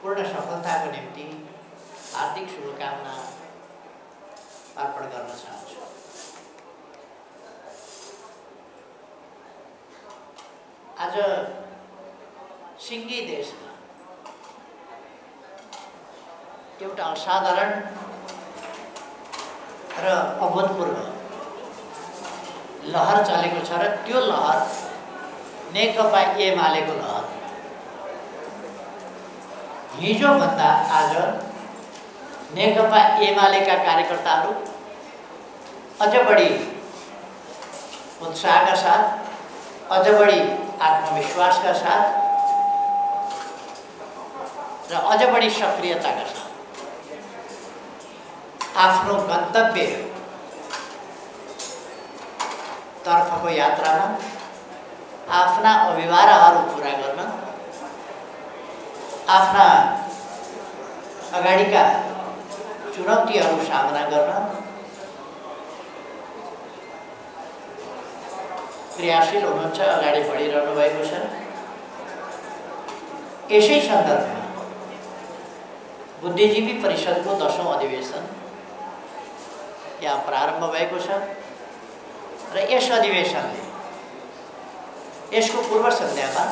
पूर्ण सफलताको निम्ति हार्दिक शुभकामना अर्पण गर्न चाहन्छु। आज सिङ्गी देशमा एउटा असाधारण र अभूतपूर्व लहर चलेको छ र त्यो लहर नेकपा एमालेको लहर। हिजोभन्दा आज नेकपा एमालेका कार्यकर्ताहरू अझ बढी उत्साहका साथ, अझ बढी आत्मविश्वासका साथ र अझ बढी सक्रियताका साथ आफ्नो गन्तव्य तर्फको यात्रामा आफ्ना अभिभावकहरू पुरा गर्न, आफ्ना अगाडिका चुनौतीहरू सामना गर्न क्रियाशील हुनुहुन्छ, अगाडि बढिरहनु भएको छ। यसै सन्दर्भमा बुद्धिजीवी परिषदको 10औं अधिवेशन यहाँ प्रारम्भ भएको छ र यस अधिवेशनले यसको पूर्व सन्ध्यामा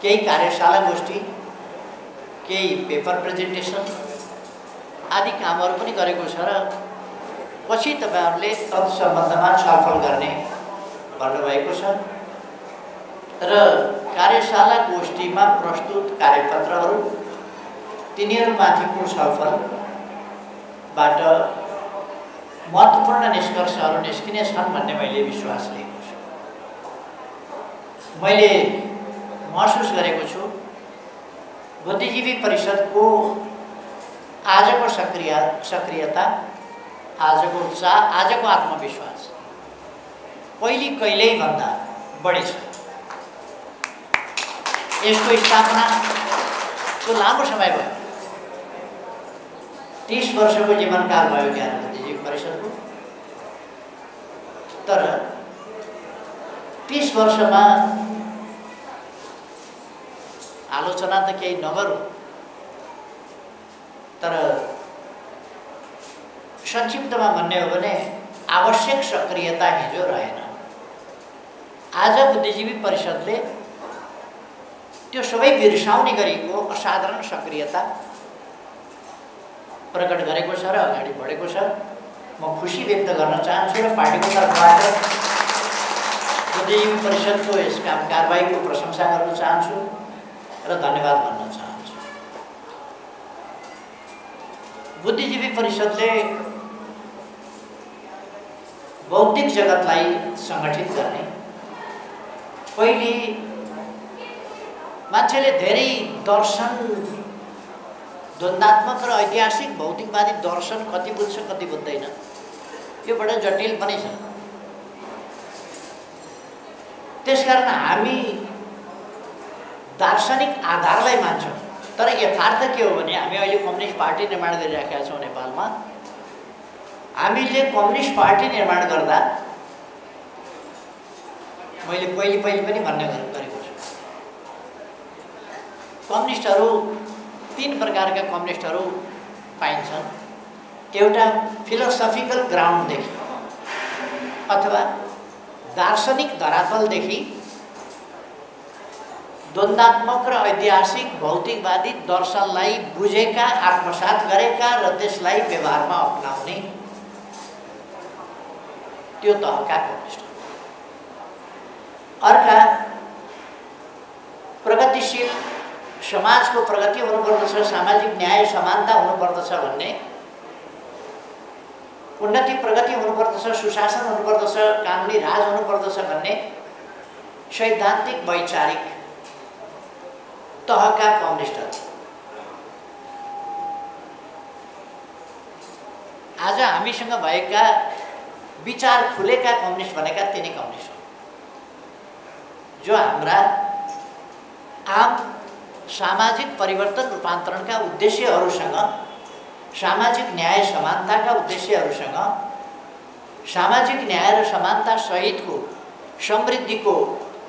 केही कार्यशाला गोष्ठी, केही पेपर प्रेजेन्टेसन आदि कामहरू पनि गरेको छ र पछि तपाईहरुले तत्सम्बन्धमा छलफल गर्ने भन्नुभएको छ र कार्यशाला गोष्ठीमा प्रस्तुत कार्यपत्रहरू तिनीहरूमाथिको छलफलबाट महत्त्वपूर्ण निष्कर्षहरू निस्किने छन् भन्ने मैले विश्वास लिएको छु। मैले महसुस गरेको छु बुद्धिजीवी परिषदको आजको सक्रियता, आजको उत्साह, आजको आत्मविश्वास पहिले कहिल्यै भन्दा बढी छ। यसको स्थापनाको लामो समय भयो, 30 वर्षको जीवनकाल भयो ज्ञान बुद्धिजीवी परिषदको। तर 30 वर्षमा आलोचना त केही नगरौँ, तर संक्षिप्तमा भन्ने हो भने आवश्यक सक्रियता हिजो रहेन। आज बुद्धिजीवी परिषदले त्यो सबै बिर्साउने गरेको असाधारण सक्रियता प्रकट गरेको छ र अगाडि बढेको छ। म खुसी व्यक्त गर्न चाहन्छु र पार्टीको तर्फबाट बुद्धिजीवी परिषदको यस काम कारबाहीको प्रशंसा गर्न चाहन्छु र धन्यवाद भन्न चाहन्छु। बुद्धिजीवी परिषदले बौद्धिक जगतलाई सङ्गठित गर्ने, पहिले मान्छेले धेरै दर्शन, द्वन्द्वात्मक र ऐतिहासिक भौतिकवादी दर्शन कति बुझ्छ कति बुझ्दैन, यो बडा जटिल पनि छ। त्यसकारण हामी दार्शनिक आधारलाई मान्छौँ, तर यथार्थ के हो भने हामी अहिले कम्युनिस्ट पार्टी निर्माण गरिराखेका छौँ नेपालमा। हामीले कम्युनिस्ट पार्टी निर्माण गर्दा मैले पहिले पनि भन्ने गरेको छु, कम्युनिस्टहरू 3 प्रकारका कम्युनिस्टहरू पाइन्छन्। एउटा फिलोसफिकल ग्राउन्डदेखि अथवा दार्शनिक धरातलदेखि द्वन्द्वात्मक र ऐतिहासिक भौतिकवादी दर्शनलाई बुझेका, आत्मसात गरेका र त्यसलाई व्यवहारमा अपनाउने त्यो तहका कम्युनिस्ट। अर्का प्रगतिशील समाजको प्रगति हुनुपर्दछ, सामाजिक न्याय समानता हुनुपर्दछ भन्ने, उन्नति प्रगति हुनुपर्दछ, सुशासन हुनुपर्दछ, कानुनी राज हुनुपर्दछ भन्ने सैद्धान्तिक वैचारिक तहका कम्युनिस्टहरू। आज हामीसँग भएका विचार खुलेका कम्युनिस्ट भनेका तिनै कम्युनिस्ट हो, जो हाम्रा आम सामाजिक परिवर्तन रूपान्तरणका उद्देश्यहरूसँग, सामाजिक न्याय समानताका उद्देश्यहरूसँग, सामाजिक न्याय र समानता सहितको समृद्धिको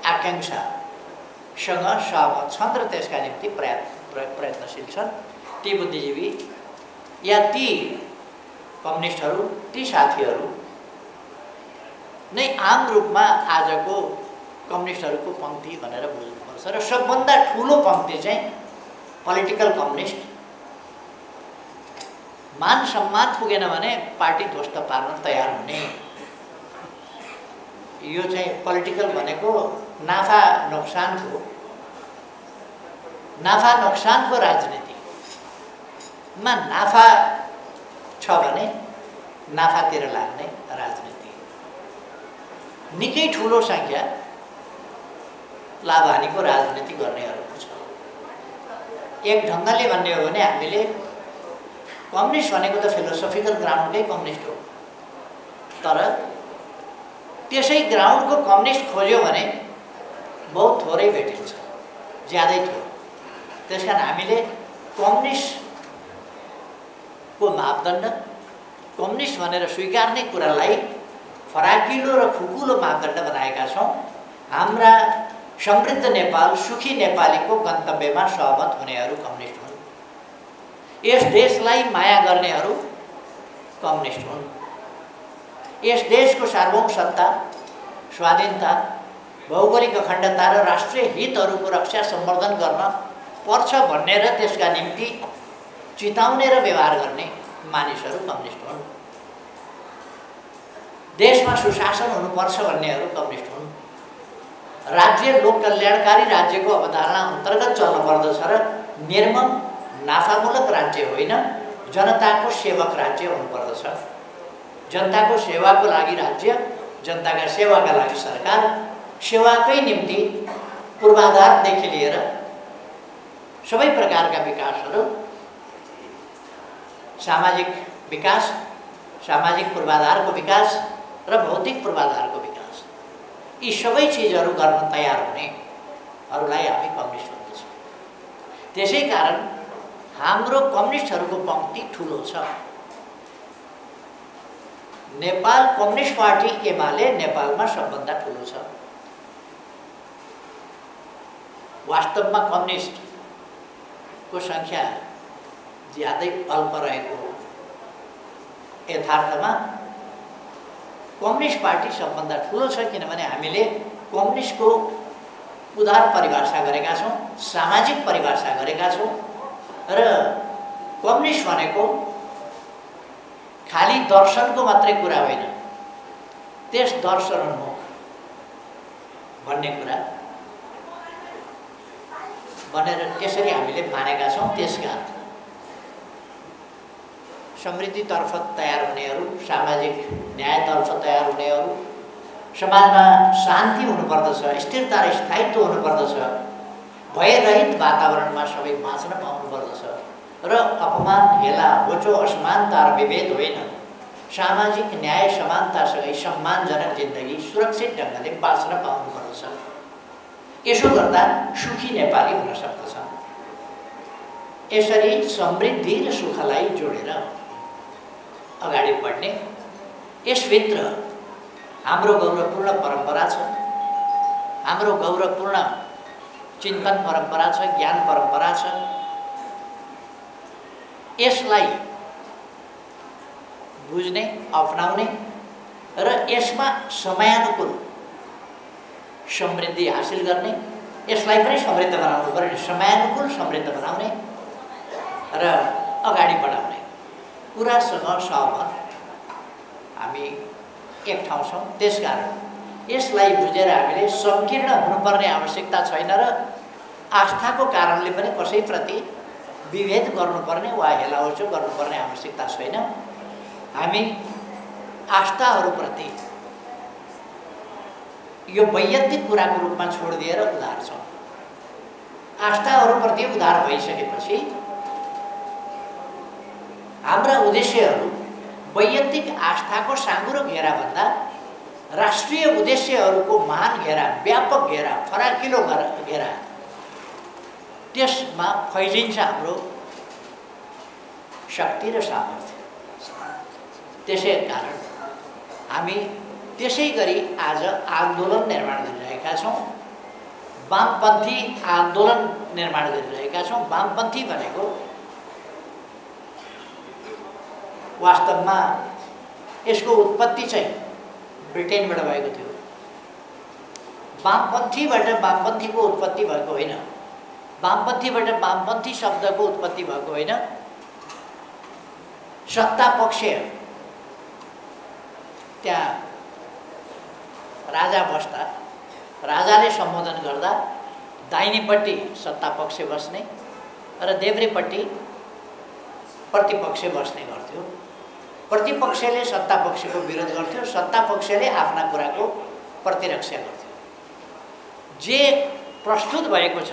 आकांक्षासँग सहमत छन् र त्यसका निम्ति प्रयत्नशील छन् ती बुद्धिजीवी या ती कम्युनिस्टहरू ती साथीहरू नै आम रूपमा आजको कम्युनिस्टहरूको पङ्क्ति भनेर बुझ्नुपर्छ र सबभन्दा ठुलो पङ्क्ति चाहिँ पोलिटिकल कम्युनिस्ट मान सम्मान पुगेन भने पार्टी ध्वस्त पार्न तयार हुने यो चाहिँ पोलिटिकल भनेको नाफा नोक्सानको राजनीतिमा नाफा छ भने नाफातिर लाग्ने राजनीति निकै ठुलो संख्या लाभहानीको राजनीति गर्नेहरूको छ। एक ढङ्गले भन्ने हो भने हामीले कम्युनिस्ट भनेको त फिलोसोफिकल ग्राउन्डकै कम्युनिस्ट हो, तर त्यसै ग्राउन्डको कम्युनिस्ट खोज्यो भने बहुत थोरै भेटिन्छ, ज्यादै थोरै। त्यसकारण हामीले कम्युनिस्टको मापदण्ड कम्युनिस्ट भनेर स्वीकार्ने कुरालाई फराकिलो र खुकुलो मापदण्ड बनाएका छौँ। हाम्रा समृद्ध नेपाल सुखी नेपालीको गन्तव्यमा सहमत हुनेहरू कम्युनिस्ट हुन्। यस देशलाई माया गर्नेहरू कम्युनिस्ट हुन्। यस देशको सार्वभौम सत्ता, स्वाधीनता, भौगोलिक अखण्डता र राष्ट्रिय हितहरूको रक्षा सम्वर्धन गर्न पर्छ भन्ने र त्यसका निम्ति चिताउने र व्यवहार गर्ने मानिसहरू कम्युनिस्ट हुन्। देशमा सुशासन हुनुपर्छ भन्नेहरू कम्युनिस्ट हुन्। राज्य लोक कल्याणकारी राज्यको अवधारणा अन्तर्गत चल्न पर्दछ र निर्मम नाफामूलक राज्य होइन, जनताको सेवक राज्य हुनुपर्दछ। जनताको सेवाको लागि राज्य, जनताका सेवाका लागि सरकार, सेवाकै निम्ति पूर्वाधारदेखि लिएर सबै प्रकारका विकासहरू, सामाजिक विकास, सामाजिक पूर्वाधारको विकास र भौतिक पूर्वाधारको विकास, यी सबै चिजहरू गर्न तयार हुनेहरूलाई हामी कम्युनिस्ट भन्दछौँ। त्यसै कारण हाम्रो कम्युनिस्टहरूको पङ्क्ति ठुलो छ। नेपाल कम्युनिस्ट पार्टी एमाले नेपालमा सबभन्दा ठुलो छ। वास्तवमा कम्युनिस्टको सङ्ख्या ज्यादै अल्प रहेको हो। यथार्थमा कम्युनिस्ट पार्टी सबभन्दा ठुलो छ, किनभने हामीले कम्युनिस्टको उदार परिभाषा गरेका छौँ, सामाजिक परिभाषा गरेका छौँ र कम्युनिस्ट भनेको खाली दर्शनको मात्रै कुरा होइन, त्यस दर्शनोन्मुख भन्ने कुरा भनेर त्यसरी हामीले मानेका छौँ। त्यसका समृद्धितर्फ तयार हुनेहरू, सामाजिक न्यायतर्फ तयार हुनेहरू, समाजमा शान्ति हुनुपर्दछ, स्थिरता र स्थायित्व हुनुपर्दछ, भयरहित वातावरणमा सबै बाँच्न पाउनुपर्दछ र अपमान, हेला, होचो, असमानता र विभेद होइन, सामाजिक न्याय समानतासँगै सम्मानजनक जिन्दगी सुरक्षित ढङ्गले बाँच्न पाउनुपर्दछ। यसो गर्दा सुखी नेपाली हुन सक्दछ। यसरी समृद्धि र सुखलाई जोडेर अगाडि बढ्ने, यसभित्र हाम्रो गौरवपूर्ण परम्परा छ, हाम्रो गौरवपूर्ण चिन्तन परम्परा छ, ज्ञान परम्परा छ। यसलाई बुझ्ने, अपनाउने र यसमा समयानुकूल समृद्धि हासिल गर्ने, यसलाई पनि समृद्ध बनाउनु पर्ने, समयानुकूल समृद्ध बनाउने र अगाडि बढाउने कुरासँग सहमत हामी एक ठाउँ छौँ। त्यसकारण यसलाई बुझेर हामीले सङ्कीर्ण हुनुपर्ने आवश्यकता छैन र आस्थाको कारणले पनि कसैप्रति विभेद गर्नुपर्ने वा हेलाहोचो गर्नुपर्ने आवश्यकता छैन। हामी आस्थाहरूप्रति यो वैयक्तिक कुराको रूपमा छोडिदिएर उदार छौँ। आस्थाहरूप्रति उदार भइसकेपछि हाम्रा उद्देश्यहरू वैयक्तिक आस्थाको साँघुरो घेराभन्दा राष्ट्रिय उद्देश्यहरूको महान घेरा, व्यापक घेरा, फराकिलो घेरा, त्यसमा फैलिन्छ हाम्रो शक्ति र सामर्थ्य। त्यसै कारण हामी त्यसै गरी आज आन्दोलन निर्माण गरिरहेका छौँ। वामपन्थी आन्दोलन निर्माण गरिरहेका छौँ। वामपन्थी भनेको वास्तवमा यसको उत्पत्ति चाहिँ ब्रिटेनबाट भएको थियो। वामपन्थीबाट वामपन्थीको उत्पत्ति भएको होइन। वामपन्थीबाट वामपन्थी शब्दको उत्पत्ति भएको होइन। सत्ता पक्ष त्यहाँ राजा बस्दा राजाले सम्बोधन गर्दा दाहिनेपट्टि सत्ता पक्ष बस्ने र देब्रेपट्टि प्रतिपक्ष बस्ने गर्थ्यो। प्रतिपक्षले सत्ता पक्षको विरोध गर्थ्यो, सत्ता पक्षले आफ्ना कुराको प्रतिरक्षा गर्थ्यो। जे प्रस्तुत भएको छ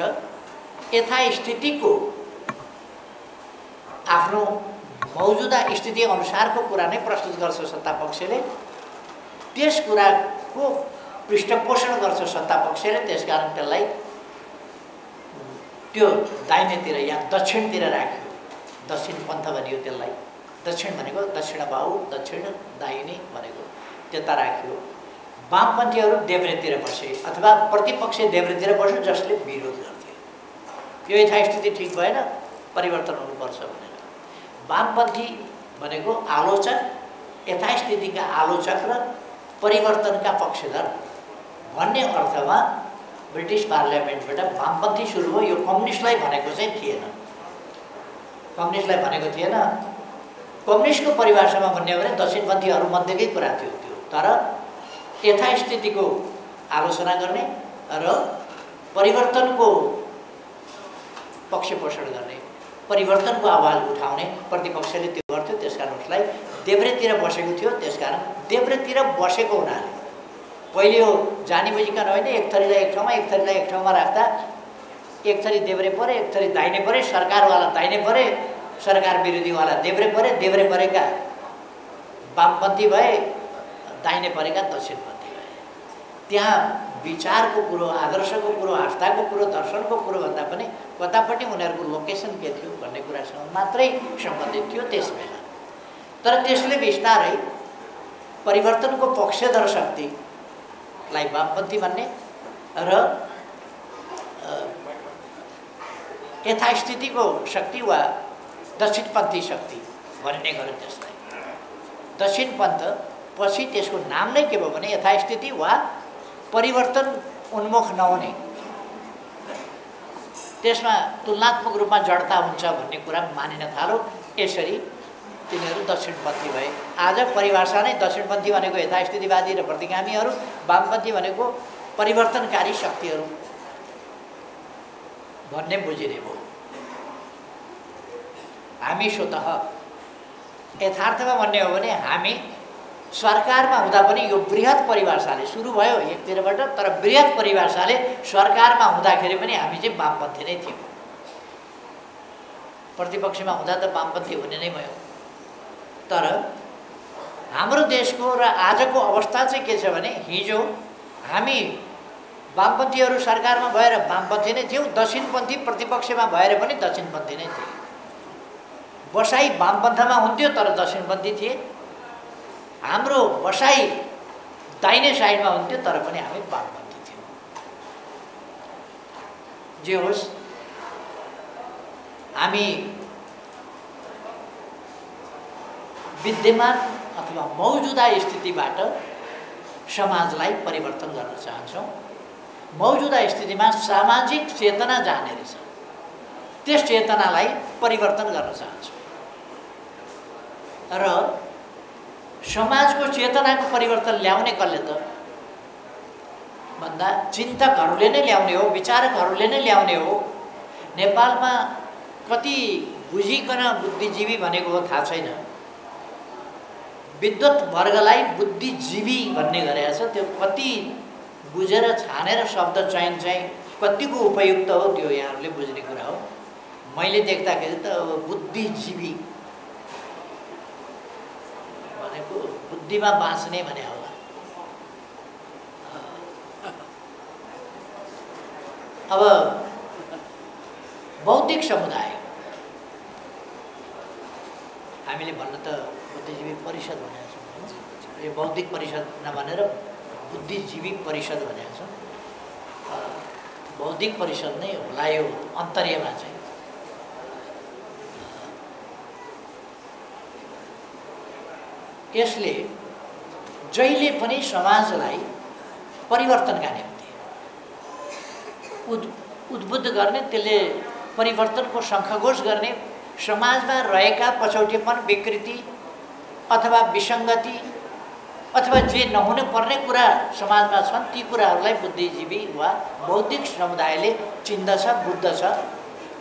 यथास्थितिको आफ्नो मौजुदा स्थिति अनुसारको कुरा नै प्रस्तुत गर्छ सत्ता पक्षले। त्यस कुराको पृष्ठपोषण गर्छ सत्ता पक्षले। त्यसकारण त्यसलाई त्यो दाहिनेतिर या दक्षिणतिर राख्यो। दक्षिण पन्थ भनियो त्यसलाई। दक्षिण भनेको दक्षिण बाहु, दक्षिण दाहिने भनेको त्यता राख्यो। वामपन्थीहरू देब्रेतिर बसे अथवा प्रतिपक्ष देब्रेतिर बस्यो, जसले विरोध गर्थे। यो यथास्थिति ठिक भएन, परिवर्तन हुनुपर्छ भनेर। वामपन्थी भनेको आलोचक, यथास्थितिका आलोचक र परिवर्तनका पक्षधर भन्ने अर्थमा ब्रिटिस पार्लियामेन्टबाट वामपन्थी सुरु भयो। यो कम्युनिस्टलाई भनेको चाहिँ थिएन। कम्युनिस्टलाई भनेको थिएन। कम्युनिस्टको परिभाषामा भन्ने हो भने दक्षिणपन्थीहरूमध्येकै कुरा थियो त्यो। तर यथास्थितिको आलोचना गर्ने र परिवर्तनको पक्षपोषण गर्ने, परिवर्तनको आवाज उठाउने प्रतिपक्षले त्यो गर्थ्यो। त्यसकारण उसलाई देब्रेतिर बसेको थियो। त्यसकारण देब्रेतिर बसेको हुनाले पहिले हो जानी बुझिकन होइन, एक थरीलाई एक ठाउँमा एक थरीलाई एक ठाउँमा राख्दा एक थरी देब्रे परे, एक थरी दाहिने परे, सरकारवाला दाहिने परे, सरकार विरोधीवाला देब्रे परे, देब्रे परेका वामपन्थी भए, दाहिने परेका दक्षिणपन्थी भए। त्यहाँ विचारको कुरो, आदर्शको कुरो, आस्थाको कुरो, दर्शनको कुरो भन्दा पनि कतापट्टि उनीहरूको लोकेसन के थियो भन्ने कुरासँग मात्रै सम्बन्धित थियो त्यस बेला। तर त्यसले बिस्तारै परिवर्तनको पक्षधर शक्तिलाई वामपन्थी भन्ने र यथास्थितिको शक्ति वा दक्षिणपन्थी शक्ति भन्ने गर्यो त्यसलाई। दक्षिणपन्थ पछि त्यसको नाम नै के भयो भने यथास्थिति वा परिवर्तन उन्मुख नहुने, त्यसमा तुलनात्मक रूपमा जडता हुन्छ भन्ने कुरा मानिन थाल्यो। यसरी तिनीहरू दक्षिणपन्थी भए। आज परिभाषा नै दक्षिणपन्थी भनेको यथास्थितिवादी र प्रतिगामीहरू, वामपन्थी भनेको परिवर्तनकारी शक्तिहरू भन्ने बुझिने भयो। हामी स्वतः यथार्थमा भन्ने हो भने हामी सरकारमा हुँदा पनि यो बृहत परिभाषाले सुरु भयो एकतिरबाट, तर बृहत परिभाषाले सरकारमा हुँदाखेरि पनि हामी चाहिँ वामपन्थी नै थियौँ। प्रतिपक्षमा हुँदा त वामपन्थी हुने नै भयो। तर हाम्रो देशको र आजको अवस्था चाहिँ के छ भने हिजो हामी वामपन्थीहरू सरकारमा भएर वामपन्थी नै थियौँ, दक्षिणपन्थी प्रतिपक्षमा भएर पनि दक्षिणपन्थी नै थिए। बसाई वामपन्थमा हुन्थ्यो तर दक्षिणपन्थी थिए। हाम्रो बसाई दाहिने साइडमा हुन्थ्यो तर पनि हामी वामपन्थी थियौँ। जे होस्, हामी विद्यमान अथवा मौजुदा स्थितिबाट समाजलाई परिवर्तन गर्न चाहन्छौँ। मौजुदा स्थितिमा सामाजिक चेतना जाने रहेछ, त्यस चेतनालाई परिवर्तन गर्न चाहन्छौँ र समाजको चेतनाको परिवर्तन ल्याउने कसले त भन्दा चिन्तकहरूले नै ल्याउने हो, विचारकहरूले नै ल्याउने हो। नेपालमा कति बुझिकन बुद्धिजीवी भनेको हो थाहा छैन, विद्वत वर्गलाई बुद्धिजीवी भन्ने गरेको छ। त्यो कति बुझेर छानेर शब्द चयन चाहिँ कतिको उपयुक्त हो त्यो यहाँहरूले बुझ्ने कुरा हो। मैले देख्दाखेरि त अब बुद्धिजीवी भनेको बुद्धिमा बाँच्ने भने होला। अब बौद्धिक समुदाय हामीले भन्न त बुद्धिजीवी परिषद भनेको छौँ, यो बौद्धिक परिषद नभनेर बुद्धिजीवी परिषद भनेको छ। बौद्धिक परिषद नै होला यो अन्तर्यमा चाहिँ। यसले जहिले पनि समाजलाई परिवर्तनका निम्ति उद्बुद्ध गर्ने, त्यसले परिवर्तनको शङ्खघोष गर्ने, समाजमा रहेका पछौटेपन, विकृति अथवा विसङ्गति अथवा जे नहुनु पर्ने कुरा समाजमा छन् ती कुराहरूलाई बुद्धिजीवी वा बौद्धिक समुदायले चिन्दछ, बुझ्दछ।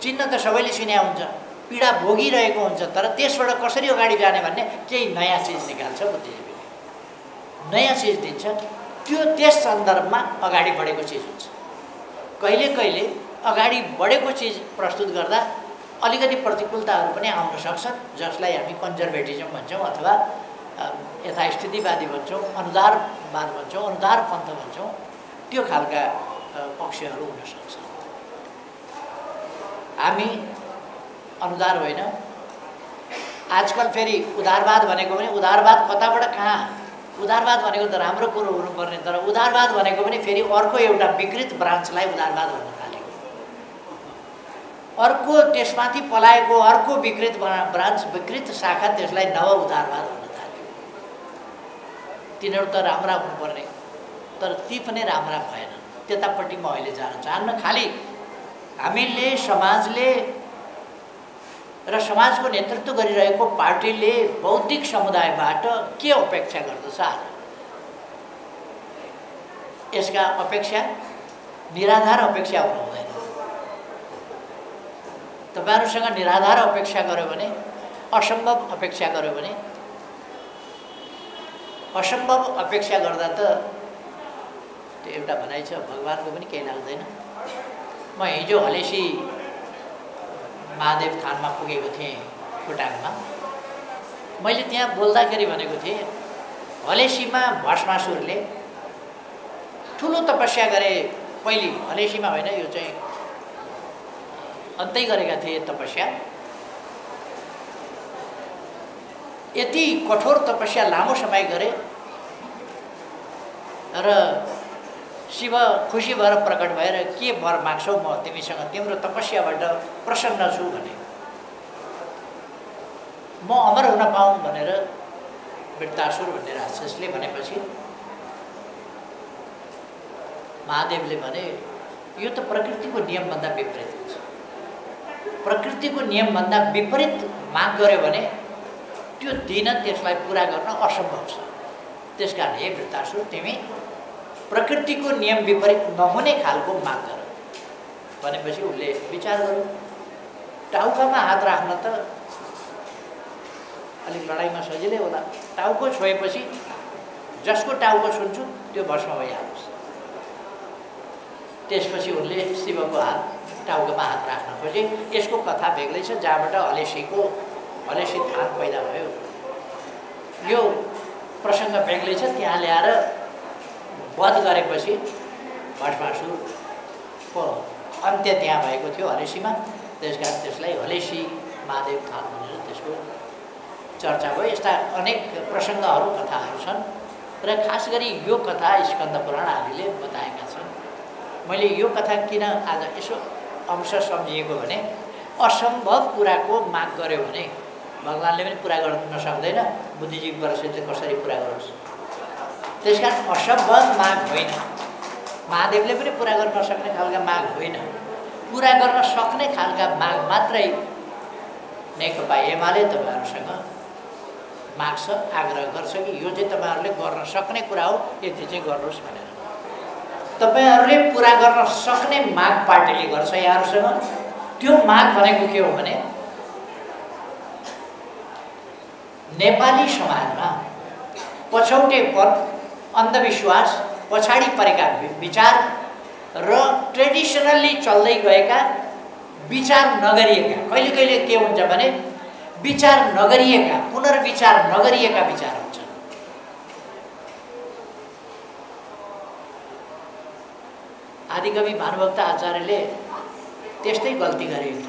चिन्न त सबैले चिन्या हुन्छ, पीडा भोगिरहेको हुन्छ, तर त्यसबाट कसरी अगाडि जाने भन्ने केही नयाँ चिज निकाल्छ बुद्धिजीवीले, नयाँ चिज दिन्छ। त्यो त्यस सन्दर्भमा अगाडि बढेको चिज हुन्छ। कहिले कहिले अगाडि बढेको चिज प्रस्तुत गर्दा अलिकति प्रतिकूलताहरू पनि आउन सक्छन्, जसलाई हामी कन्जर्भेटिजम भन्छौँ अथवा यथास्थितिवादी भन्छौँ, अनुदारवाद भन्छौँ, अनुदार पन्थ भन्छौँ। त्यो खालका पक्षहरू हुन सक्छन्। हामी अनुदार होइन। आजकल फेरि उदारवाद भनेको पनि उदारवाद कताबाट कहाँ, उदारवाद भनेको त राम्रो कुरो हुनुपर्ने, तर उदारवाद भनेको पनि फेरि अर्को एउटा विकृत ब्रान्चलाई उदारवाद भन्न थाल्यो। अर्को त्यसमाथि पलाएको अर्को विकृत ब्रान्च, विकृत शाखा, त्यसलाई नव उदारवाद भन्न थाल्यो। तिनीहरू त राम्रा हुनुपर्ने, तर ती पनि राम्रा भएनन्। त्यतापट्टि म अहिले जान चाहन्न। खालि हामीले, समाजले र समाजको नेतृत्व गरिरहेको पार्टीले बौद्धिक समुदायबाट के अपेक्षा गर्दछ आज? यसका अपेक्षा निराधार अपेक्षा हुनु हुँदैन। तपाईहरुसँग निराधार अपेक्षा गर्यो भने, असम्भव अपेक्षा गर्यो भने, असम्भव अपेक्षा गर्दा त त्यो एउटा भनाइ छ, भगवानको पनि केही लाग्दैन। म हिजो हलेसी महादेव थानमा पुगेको थिएँ खोटाङमा। मैले त्यहाँ बोल्दाखेरि भनेको थिएँ, हलेसीमा भस्मासुरले ठुलो तपस्या गरे। पहिले हलेसीमा होइन, यो चाहिँ अन्तै गरेका थिए तपस्या। यति कठोर तपस्या लामो समय गरे र शिव खुसी भएर प्रकट भएर के वर माग्छौ, म तिमीसँग तिम्रो तपस्याबाट प्रसन्न छु भने, म अमर हुन पाऊँ भनेर वृत्तासुर भन्ने राक्षसले भनेपछि महादेवले भने यो त प्रकृतिको नियमभन्दा विपरीत हुन्छ। प्रकृतिको नियमभन्दा विपरीत माग गर्यो भने त्यो दिन त्यसलाई पुरा गर्न असम्भव छ। त्यसकारण हे वृत्तासुर, तिमी प्रकृतिको नियम विपरीत नहुने खालको माग गर भनेपछि उसले विचार गर्यो। टाउकामा हात राख्न त अलिक लडाइँमा सजिलै होला। टाउको छोएपछि जसको टाउको छुन्छु त्यो भस्म भइहाल्छ। त्यसपछि उनले शिवको हात, टाउकोमा हात राख्न खोजे। यसको कथा बेग्लै छ, जहाँबाट हलेसी थान पैदा भयो। यो प्रसङ्ग बेग्लै छ। त्यहाँ ल्याएर वध गरेपछि भस्मासुरको अन्त्य त्यहाँ भएको थियो हलेसीमा। त्यसकारण त्यसलाई हलेसी महादेव थान भनेर त्यसको चर्चा भयो। यस्ता अनेक प्रसङ्गहरू, कथाहरू छन् र खास गरी यो कथा स्कन्द पुराण आदिले बताएका छन्। मैले यो कथा किन आज यसो अंश सम्झिएको भने, असम्भव कुराको माग गर्यो भने भगवानले पनि पुरा गर्न सक्दैन, बुद्धिजीवी परिषदले कसरी पुरा गरोस्। त्यसकारण असम्भव माग होइन, महादेवले पनि पुरा गर्न नसक्ने खालका माग होइन, पुरा गर्न सक्ने खालका माग मात्रै नेकपा एमाले तपाईँहरूसँग माग्छ, आग्रह गर्छ कि यो चाहिँ तपाईँहरूले गर्न सक्ने कुरा हो, यति चाहिँ गर्नुहोस् भनेर। तपाईहरूले पुरा गर्न सक्ने माग पार्टीले गर्छ यहाँहरूसँग। त्यो माग भनेको के हो भने, नेपाली समाजमा पछौटेपन, अन्धविश्वास, पछाडि परेका विचार र ट्रेडिसनल्ली चल्दै गएका विचार नगरिएका, कहिले कहिले के हुन्छ भने विचार नगरिएका, पुनर्विचार नगरिएका विचार हुन्छ। आदिकवि भानुभक्त आचार्यले त्यस्तै गल्ती गरेको छ।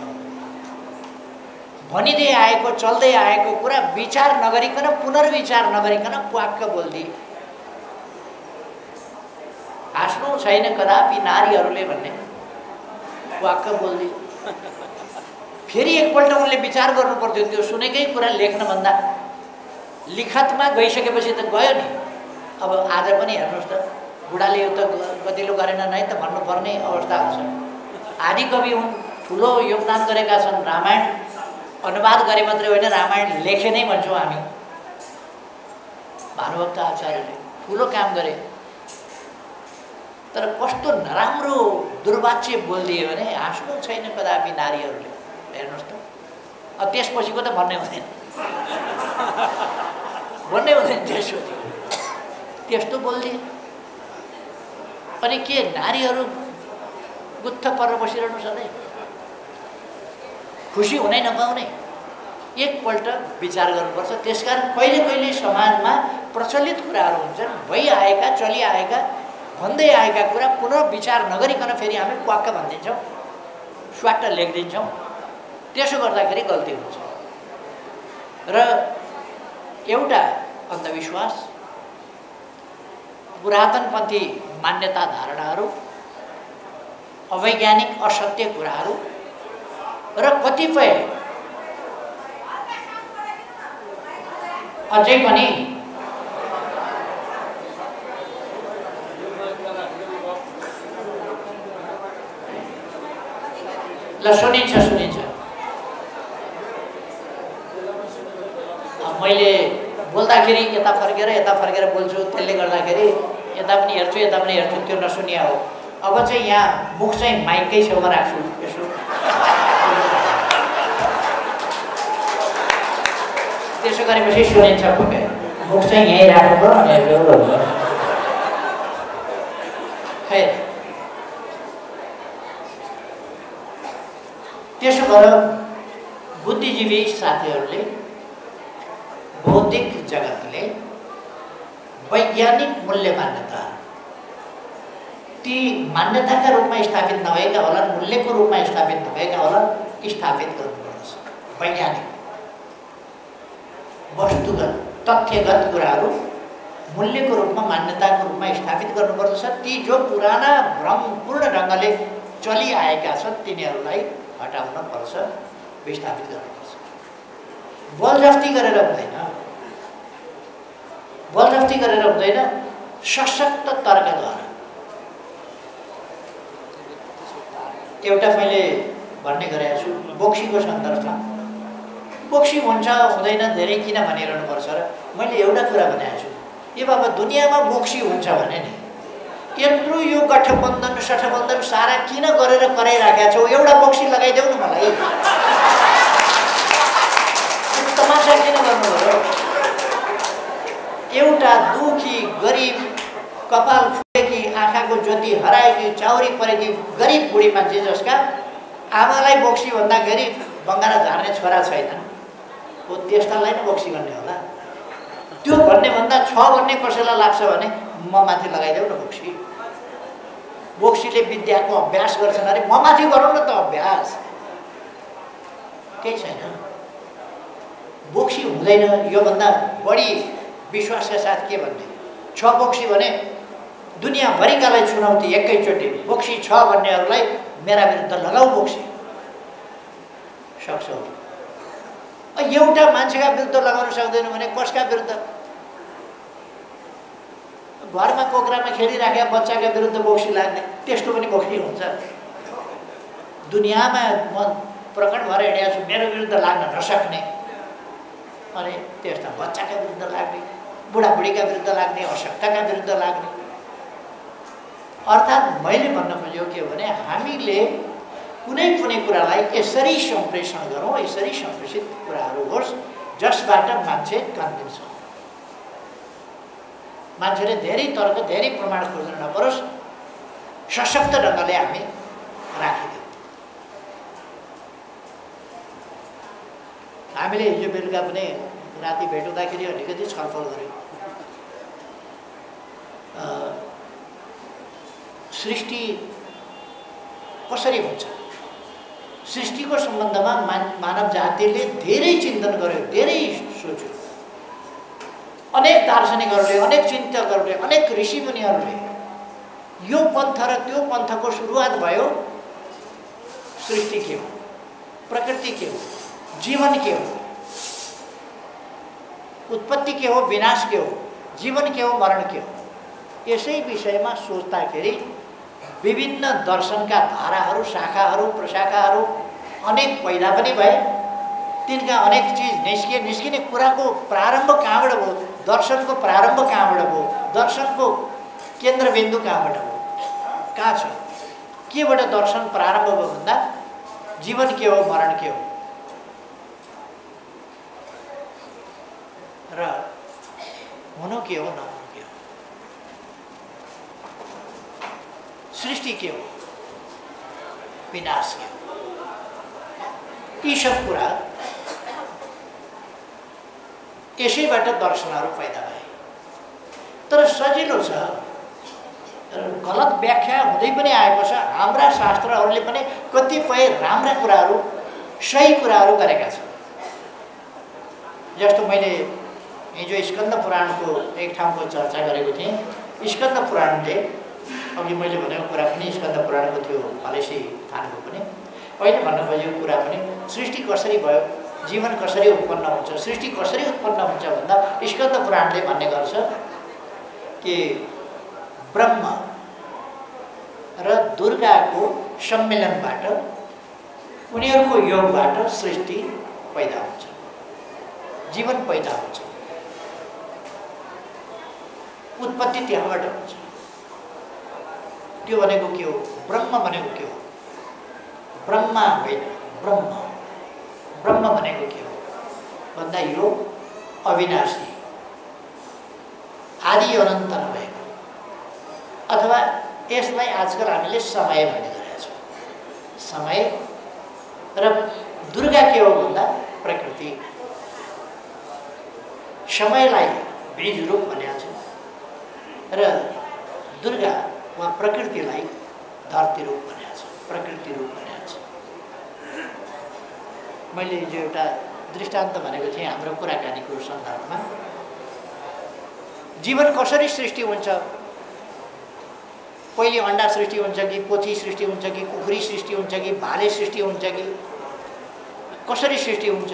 भनिँदै आएको, चल्दै आएको कुरा विचार नगरिकन, पुनर्विचार नगरिकन प्वाक्क बोल्दिए। हाँस्नु छैन कदापि नारीहरूले भन्ने वाक्क बोल्दै फेरि एकपल्ट उनले विचार गर्नु पर्थ्यो। त्यो सुनेकै कुरा लेख्नभन्दा लिखतमा गइसकेपछि त गयो नि। अब आज पनि हेर्नुहोस् त, बुढाले यो त गतिलो गरेन नै त भन्नुपर्ने अवस्था हुन्छ। आदिकवि हुन्, ठुलो योगदान गरेका छन्। रामायण अनुवाद गरे मात्रै होइन, रामायण लेखे नै भन्छौँ हामी। भानुभक्त आचार्यले ठुलो काम गरे, तर कस्तो नराम्रो दुर्वाच्य बोलिदियो भने हाँस्नु छैन कदापि नारीहरूले। हेर्नुहोस् त, त्यसपछिको त भन्नै हुँदैन, भन्नै हुँदैन त्यसपछि। त्यस्तो बोलिदिए अनि के नारीहरू गुत्थ परेर बसिरहनु सधैँ? खुसी हुनै नपाउने? एकपल्ट विचार गर्नुपर्छ। त्यसकारण कहिले कहिले समाजमा प्रचलित कुराहरू हुन्छन्, भइआएका चलिआएका भन्दै आएका कुरा पुनः विचार नगरिकन फेरि हामी क्वाक्क भनिदिन्छौँ, स्वाट्ट लेखिदिन्छौँ। त्यसो गर्दाखेरि गल्ती हुन्छ। र एउटा अन्धविश्वास, पुरातनपन्थी मान्यता धारणाहरू, अवैज्ञानिक असत्य कुराहरू र कतिपय अझै पनि सुनिन्छ। मैले बोल्दाखेरि यता फर्केर बोल्छु, त्यसले गर्दाखेरि यता पनि हेर्छु त्यो नसुनिया हो। अब चाहिँ यहाँ मुख चाहिँ माइककै छेउमा राख्छु, यसो त्यसो गरेपछि सुनिन्छ। मुख चाहिँ यहीँ राख्नु पर्यो। खै त्यसो भएर बुद्धिजीवी साथीहरूले, बौद्धिक जगतले वैज्ञानिक मूल्य मान्यता, ती मान्यताका रूपमा स्थापित नभएका होलान्, मूल्यको रूपमा स्थापित नभएका होलान्, स्थापित गर्नुपर्छ। वैज्ञानिक वस्तुगत तथ्यगत कुराहरू मूल्यको रूपमा, मान्यताको रूपमा स्थापित गर्नुपर्दछ। ती जो पुराना भ्रमपूर्ण ढङ्गले चलिआएका छन् तिनीहरूलाई हटाउन पर्छ, विस्थापित गर्नुपर्छ। बलजफ्ती गरेर हुँदैन, सशक्त तर्कद्वारा। एउटा मैले भन्ने गरेको छु बोक्सीको सन्दर्भमा। बोक्सी हुन्छ हुँदैन धेरै किन भनिरहनुपर्छ र मैले एउटा कुरा भनेको छु, ए बाबा दुनियाँमा बोक्सी हुन्छ भने नि यत्रो यो गठबन्धन सठबन्धन सारा किन गरेर कराइराखेका छौ? एउटा बोक्सी लगाइदेऊ न मलाई। तमासा किन गर्नुभयो? एउटा दुखी गरिब, कपाल फुटेकी, आँखाको ज्योति हराएकी, चाउरी परेकी गरिब बुढी मान्छे जसका आमालाई बोक्सी भन्दाखेरि बङ्गारा झार्ने छोरा छैन, हो त्यस्तालाई नै बोक्सी गर्ने होला। त्यो भन्ने भन्दा छ भन्ने कसैलाई लाग्छ भने म माथि लगाइदेऊ न बोक्सी। बोक्सीले विद्याको अभ्यास गर्छन् अरे, म माथि गरौँ न त अभ्यास। केही छैन, बोक्सी हुँदैन। योभन्दा बढी विश्वासका साथ के भन्ने? छ बोक्सी भने दुनियाँभरिकालाई चुनौती एकैचोटि। बोक्सी छ भन्नेहरूलाई मेरा विरुद्ध लगाऊ बोक्सी, सक्छौ। एउटा मान्छेका विरुद्ध लगाउन सक्दैन भने कसका विरुद्ध? घरमा कोक्रामा खेलिराखेका बच्चाका विरुद्ध बोक्सी लाग्ने, त्यस्तो पनि बोक्सी हुन्छ। दुनियाँमा म प्रकट भएर हिँडेको छु, मेरो विरुद्ध लाग्न नसक्ने, अनि त्यस्ता बच्चाका विरुद्ध लाग्ने, बुढाबुढीका विरुद्ध लाग्ने, अशक्तका विरुद्ध लाग्ने। अर्थात् मैले भन्न खोजेको के हो भने हामीले कुनै कुरालाई यसरी सम्प्रेषण गरौँ, यसरी सम्प्रेषित कुराहरू होस् जसबाट मान्छे कन्भिन्स हो, मान्छेले धेरै तर्क धेरै प्रमाण खोज्न नपरोस्, सशक्त ढङ्गले हामी राखिदिउँ। हामीले हिजो बेलुका पनि राति भेट हुँदाखेरि अलिकति छलफल गऱ्यौँ। सृष्टि कसरी हुन्छ, सृष्टिको सम्बन्धमा मानव जातिले धेरै चिन्तन गर्यो, धेरै सोच्यो। अनेक दार्शनिकहरूले, अनेक चिन्तकहरूले, अनेक ऋषिमुनिहरूले यो पन्थ र त्यो पन्थको सुरुवात भयो सृष्टि के हो, प्रकृति के हो, जीवन के हो, उत्पत्ति के हो, विनाश के हो, जीवन के हो, मरण के हो, यसै विषयमा सोच्दाखेरि विभिन्न दर्शनका धाराहरू, शाखाहरू, प्रशाखाहरू अनेक पैदा पनि भए। तिनका अनेक चिज निस्किने कुराको प्रारम्भ कहाँबाट भयो? दर्शनको प्रारम्भ कहाँबाट भयो? दर्शनको केन्द्रबिन्दु कहाँबाट हो? कहाँ छ? केबाट दर्शन प्रारम्भ भयो भन्दा जीवन के हो, मरण के हो र हुनु के हो, नहुनु के हो, सृष्टि के हो, विनाश के हो, यी सब कुरा यसैबाट दर्शनहरू पैदा भए। तर सजिलो छ, गलत व्याख्या हुँदै पनि आएको छ। हाम्रा शास्त्रहरूले पनि कतिपय राम्रा कुराहरू, सही कुराहरू गरेका छन्। जस्तो मैले हिजो स्कन्द पुराणको एक ठाउँको चर्चा गरेको थिएँ। स्कन्द पुराणले अघि मैले भनेको कुरा पनि स्कन्द पुराणको थियो, हलेसी थानको पनि अहिले भन्नुभयो कुरा पनि। सृष्टि कसरी भयो, जीवन कसरी उत्पन्न हुन्छ, सृष्टि कसरी उत्पन्न हुन्छ भन्दा स्कन्द पुराणले भन्ने गर्छ कि ब्रह्म र दुर्गाको सम्मेलनबाट, उनीहरूको योगबाट सृष्टि पैदा हुन्छ, जीवन पैदा हुन्छ, उत्पत्ति त्यहाँबाट हुन्छ। त्यो भनेको के हो? ब्रह्म भनेको के हो? ब्रह्मा होइन, ब्रह्म। ब्रह्म भनेको के हो भन्दा यो अविनाशी, आदि अनन्त नभएको, अथवा यसलाई आजकल हामीले समय भन्ने गरेका छौँ। समय र दुर्गा के हो भन्दा प्रकृति। समयलाई बीज रूप भनेको छ र दुर्गा वा प्रकृतिलाई धरती रूप भनेको छ, प्रकृति रूप भनेको छ। मैले जो एउटा दृष्टान्त भनेको थिएँ हाम्रो कुराकानीको सन्दर्भमा, जीवन कसरी सृष्टि हुन्छ? पहिले अन्डा सृष्टि हुन्छ कि पोथी सृष्टि हुन्छ कि कुखुरी सृष्टि हुन्छ कि भाले सृष्टि हुन्छ कि कसरी सृष्टि हुन्छ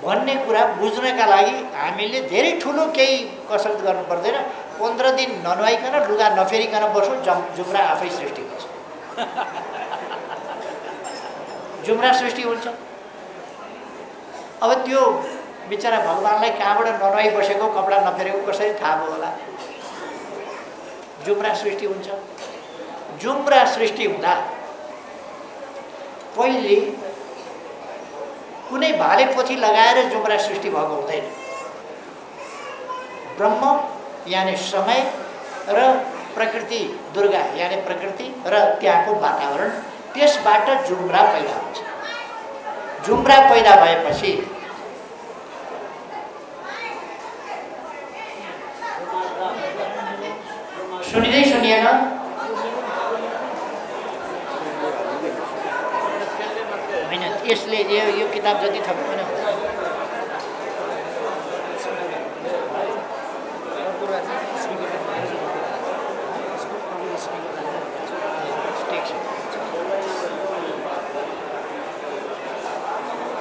भन्ने कुरा बुझ्नका लागि हामीले धेरै ठुलो केही कसरत गर्नु पर्दैन। 15 दिन ननुहाइकन, लुगा नफेरिकन बसौँ, जुम्रा आफै सृष्टि हुन्छ। जुम्रा सृष्टि हुन्छ। अब त्यो बिचरा भगवानलाई कहाँबाट ननुहाई बसेको, कपडा नफेरेको कसरी थाहा भयो होला? जुम्रा सृष्टि हुन्छ। जुम्रा सृष्टि हुँदा पहिले कुनै भाले पोथी लगाएर जुम्रा सृष्टि भएको हुँदैन। ब्रह्म यानि समय र प्रकृति, दुर्गा यानि प्रकृति र त्यहाँको वातावरण, त्यसबाट जुम्रा पैदा हुन्छ। जुम्रा पैदा भएपछि सुनिँदै सुनिएन? होइन, यसले यो किताब जति थपे पनि हुन्छ।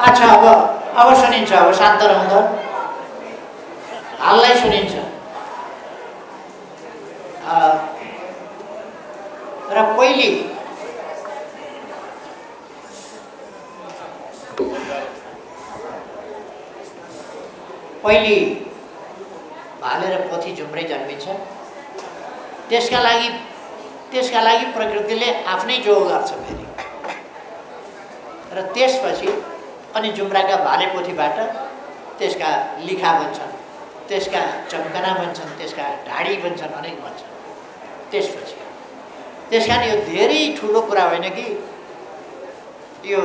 अच्छा, अब सुनिन्छ। अब शान्त रहँदा हाललाई सुनिन्छ। र पहिले भाले र पोथी जुम्रै जन्मिन्छ। त्यसका लागि प्रकृतिले आफ्नै जोग गर्छ फेरि। र त्यसपछि अनि जुम्राका भाले पोथीबाट त्यसका लिखा बन्छन्, त्यसका चम्कना बन्छन्, त्यसका ढाडी बन्छन्, अनेक बन्छन्। त्यसपछि त्यस कारण यो धेरै ठुलो कुरा होइन कि यो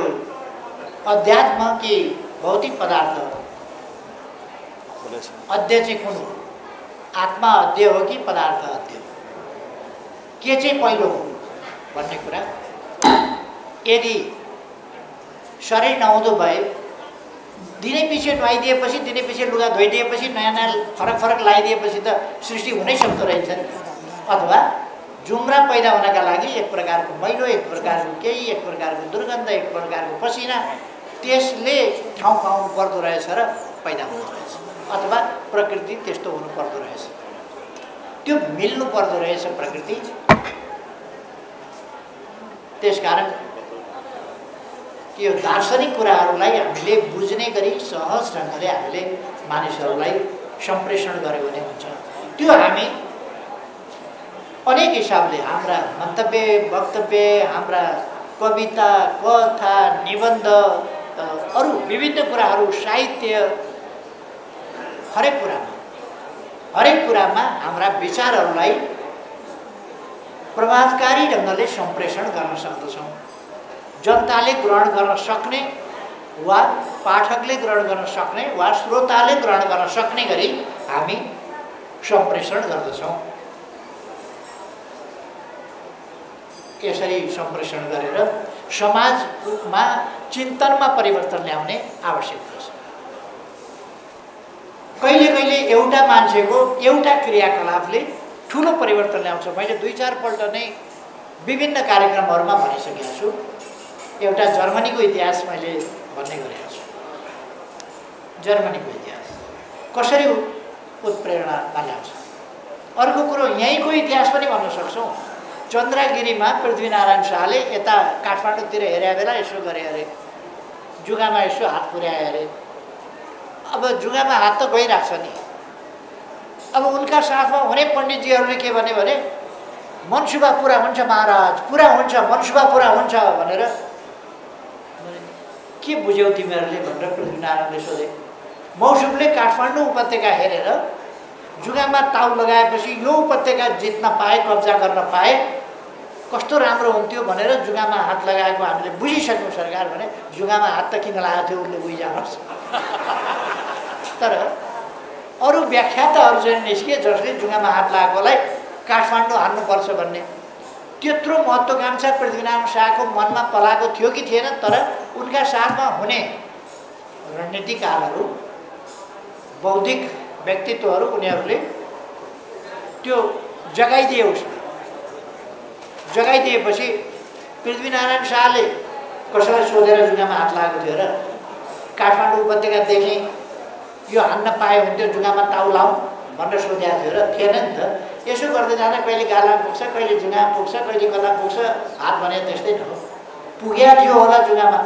अध्यात्म कि भौतिक पदार्थ अध्यय चाहिँ कुन हो? आत्मा अध्यय हो कि पदार्थ अध्यय हो? के चाहिँ पहिलो हो भन्ने कुरा। यदि शरीर नहुँदो भए दिनै पछि नुहाइदिएपछि, दिनै पछि लुगा धोइदिएपछि, नयाँ नयाँ फरक फरक लगाइदिएपछि त सृष्टि हुनै सक्दो रहेछ। अथवा जुम्रा पैदा हुनका लागि एक प्रकारको मैलो, एक प्रकारको केही, एक प्रकारको दुर्गन्ध, एक प्रकारको पसिना त्यसले ठाउँ पाउनु पर्दो रहेछ र पैदा हुँदो रहेछ, अथवा प्रकृति त्यस्तो हुनु पर्दो रहेछ, त्यो मिल्नु पर्दो रहेछ प्रकृति। त्यसकारण यो दार्शनिक कुराहरूलाई हामीले बुझ्ने गरी सहज ढङ्गले हामीले मानिसहरूलाई सम्प्रेषण गर्यो भने हुन्छ। त्यो हामी अनेक हिसाबले हाम्रा मन्तव्य, वक्तव्य, हाम्रा कविता, कथा, निबन्ध, अरू विभिन्न कुराहरू, साहित्य, हरेक कुरामा हाम्रा विचारहरूलाई प्रभावकारी ढङ्गले सम्प्रेषण गर्न सक्दछौँ। जनताले ग्रहण गर्न सक्ने वा पाठकले ग्रहण गर्न सक्ने वा श्रोताले ग्रहण गर्न सक्ने गरी हामी सम्प्रेषण गर्दछौँ। यसरी सम्प्रेषण गरेर समाजमा चिन्तनमा परिवर्तन ल्याउने आवश्यकता छ। कहिले कहिले एउटा मान्छेको एउटा क्रियाकलापले ठुलो परिवर्तन ल्याउँछ। मैले 2-4 पल्ट नै विभिन्न कार्यक्रमहरूमा भनिसकेको छु। एउटा जर्मनीको इतिहास मैले भन्ने गरेको छु। जर्मनीको इतिहास कसरी उत्प्रेरणामा ल्याउँछ। अर्को कुरो यहीँको इतिहास पनि भन्न सक्छौँ। चन्द्रगिरीमा पृथ्वीनारायण शाहले यता काठमाडौँतिर हेरे बेला यसो गरे अरे, जुगामा यसो हात पुर्याए अरे। अब जुगामा हात त गइरहेको छ नि। अब उनका साथमा हुने पण्डितजीहरूले के भने मनसुबा पुरा हुन्छ महाराज, पुरा हुन्छ, मनसुबा पुरा हुन्छ भनेर। के बुझ्यौ तिमीहरूले भनेर पृथ्वीनारायणले सोधे। मौसुफले काठमाडौँ उपत्यका हेरेर जुगामा ताउ लगाएपछि यो उपत्यका जित्न पाए, कब्जा गर्न पाए कस्तो राम्रो हुन्थ्यो भनेर जुगामा हात लगाएको हामीले बुझिसक्यौँ सरकार भने। जुगामा हात त किन लगाएको थियो उसले बुझिजानुहोस्। तर अरू व्याख्याताहरू चाहिँ निस्किए जसले जुगामा हात लगाएकोलाई काठमाडौँ हान्नुपर्छ भन्ने। त्यत्रो महत्त्वाकांक्षा पृथ्वीनारायण शाहको मनमा पलाएको थियो कि थिएन। तर उनका साथमा हुने रणनीतिकारहरू, बौद्धिक व्यक्तित्वहरू, उनीहरूले त्यो जगाइदिए। उसमा जगाइदिएपछि पृथ्वीनारायण शाहले कसैलाई सोधेर जुगामा हात लागेको थियो र काठमाडौँ उपत्यकादेखि यो हान्न पाए हुन्थ्यो, जुगामा ताउ लाउँ भनेर सोधेको थियो र थिएन नि त। यसो गर्दै जाँदा कहिले गाला पुग्छ, कहिले जुगा पुग्छ, कहिले कता पुग्छ। हात भने त्यस्तै न हो, पुगेको थियो होला जुगामा।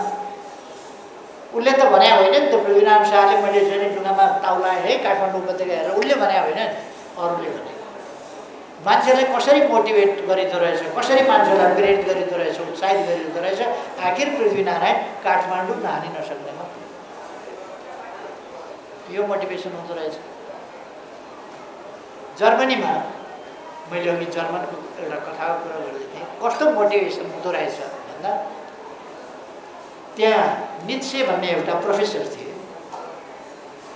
उसले त भने होइन नि त पृथ्वीनारायण शाहले मैले चाहिँ जुगामा ताउ लाएँ है काठमाडौँ उपत्यका हेरेर, उसले भने होइन नि, अरूले भने। मान्छेलाई कसरी मोटिभेट गरिदो रहेछ, कसरी मान्छेलाई प्रेरित गरिदो रहेछ, उत्साहित गरिदो रहेछ। आखिर पृथ्वीनारायण काठमाडौँ हानि नसक्नेमा यो मोटिभेसन हुँदो रहेछ। जर्मनीमा मैले अघि जर्मनको एउटा कथाको कुरा गर्दै थिएँ। कस्तो मोटिभेसन हुँदो रहेछ भन्दा त्यहाँ नित्से भन्ने एउटा प्रोफेसर थिए,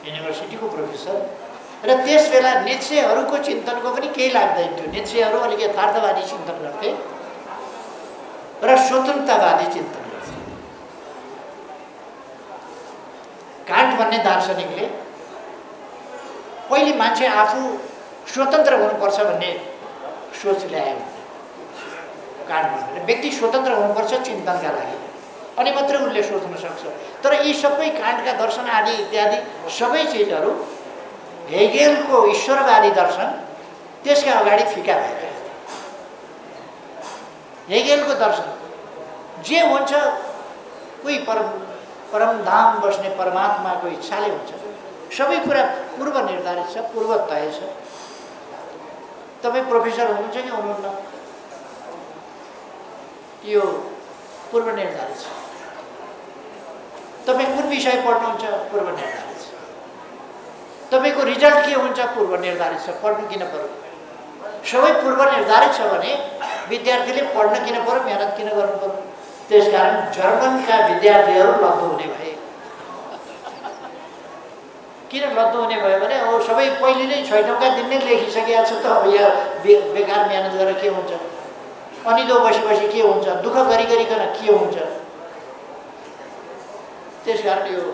युनिभर्सिटीको प्रोफेसर। र त्यस बेला नित्सेहरूको चिन्तनको पनि केही लाग्दैन थियो। नित्सेहरू अलिक यथार्थवादी चिन्तन गर्थे र स्वतन्त्रवादी चिन्तन गर्थे। कान्ट भन्ने दार्शनिकले पहिले मान्छे आफू स्वतन्त्र हुनुपर्छ भन्ने सोच ल्यायो। कान्ट भन्ने व्यक्ति स्वतन्त्र हुनुपर्छ चिन्तनका लागि, अनि मात्रै उनले सोच्न सक्छ। तर यी सबै कान्टका दर्शन आदि इत्यादि सबै चिजहरू हेगेलको ईश्वरवादी दर्शन त्यसका अगाडि फिका भएर। हेगेलको दर्शन जे हुन्छ कोही परम धाम बस्ने परमात्माको इच्छाले हुन्छ। सबै कुरा पूर्व निर्धारित छ, पूर्व तय छ। तपाईँ प्रोफेसर हुनुहुन्छ कि हुनुहुन्न, यो पूर्व निर्धारित छ। तपाईँ कुन विषय पढ्नुहुन्छ, पूर्व निर्धारित छ। तपाईँको रिजल्ट के हुन्छ, पूर्व निर्धारित छ। पढ्नु किन पर्यो? सबै पूर्व निर्धारित छ भने विद्यार्थीले पढ्न किन पर्यो, मेहनत किन गर्नु पर्यो? त्यसकारण जर्मनका विद्यार्थीहरू लद्दो हुने भए। किन लद्दो हुने भयो भने अब सबै पहिले नै 6औँका दिन नै लेखिसकेका छ त। अब यहाँ बेकार मेहनत गरेर के हुन्छ, अनिदो बसी के हुन्छ, दुःख गरिकन के हुन्छ। त्यसकारण यो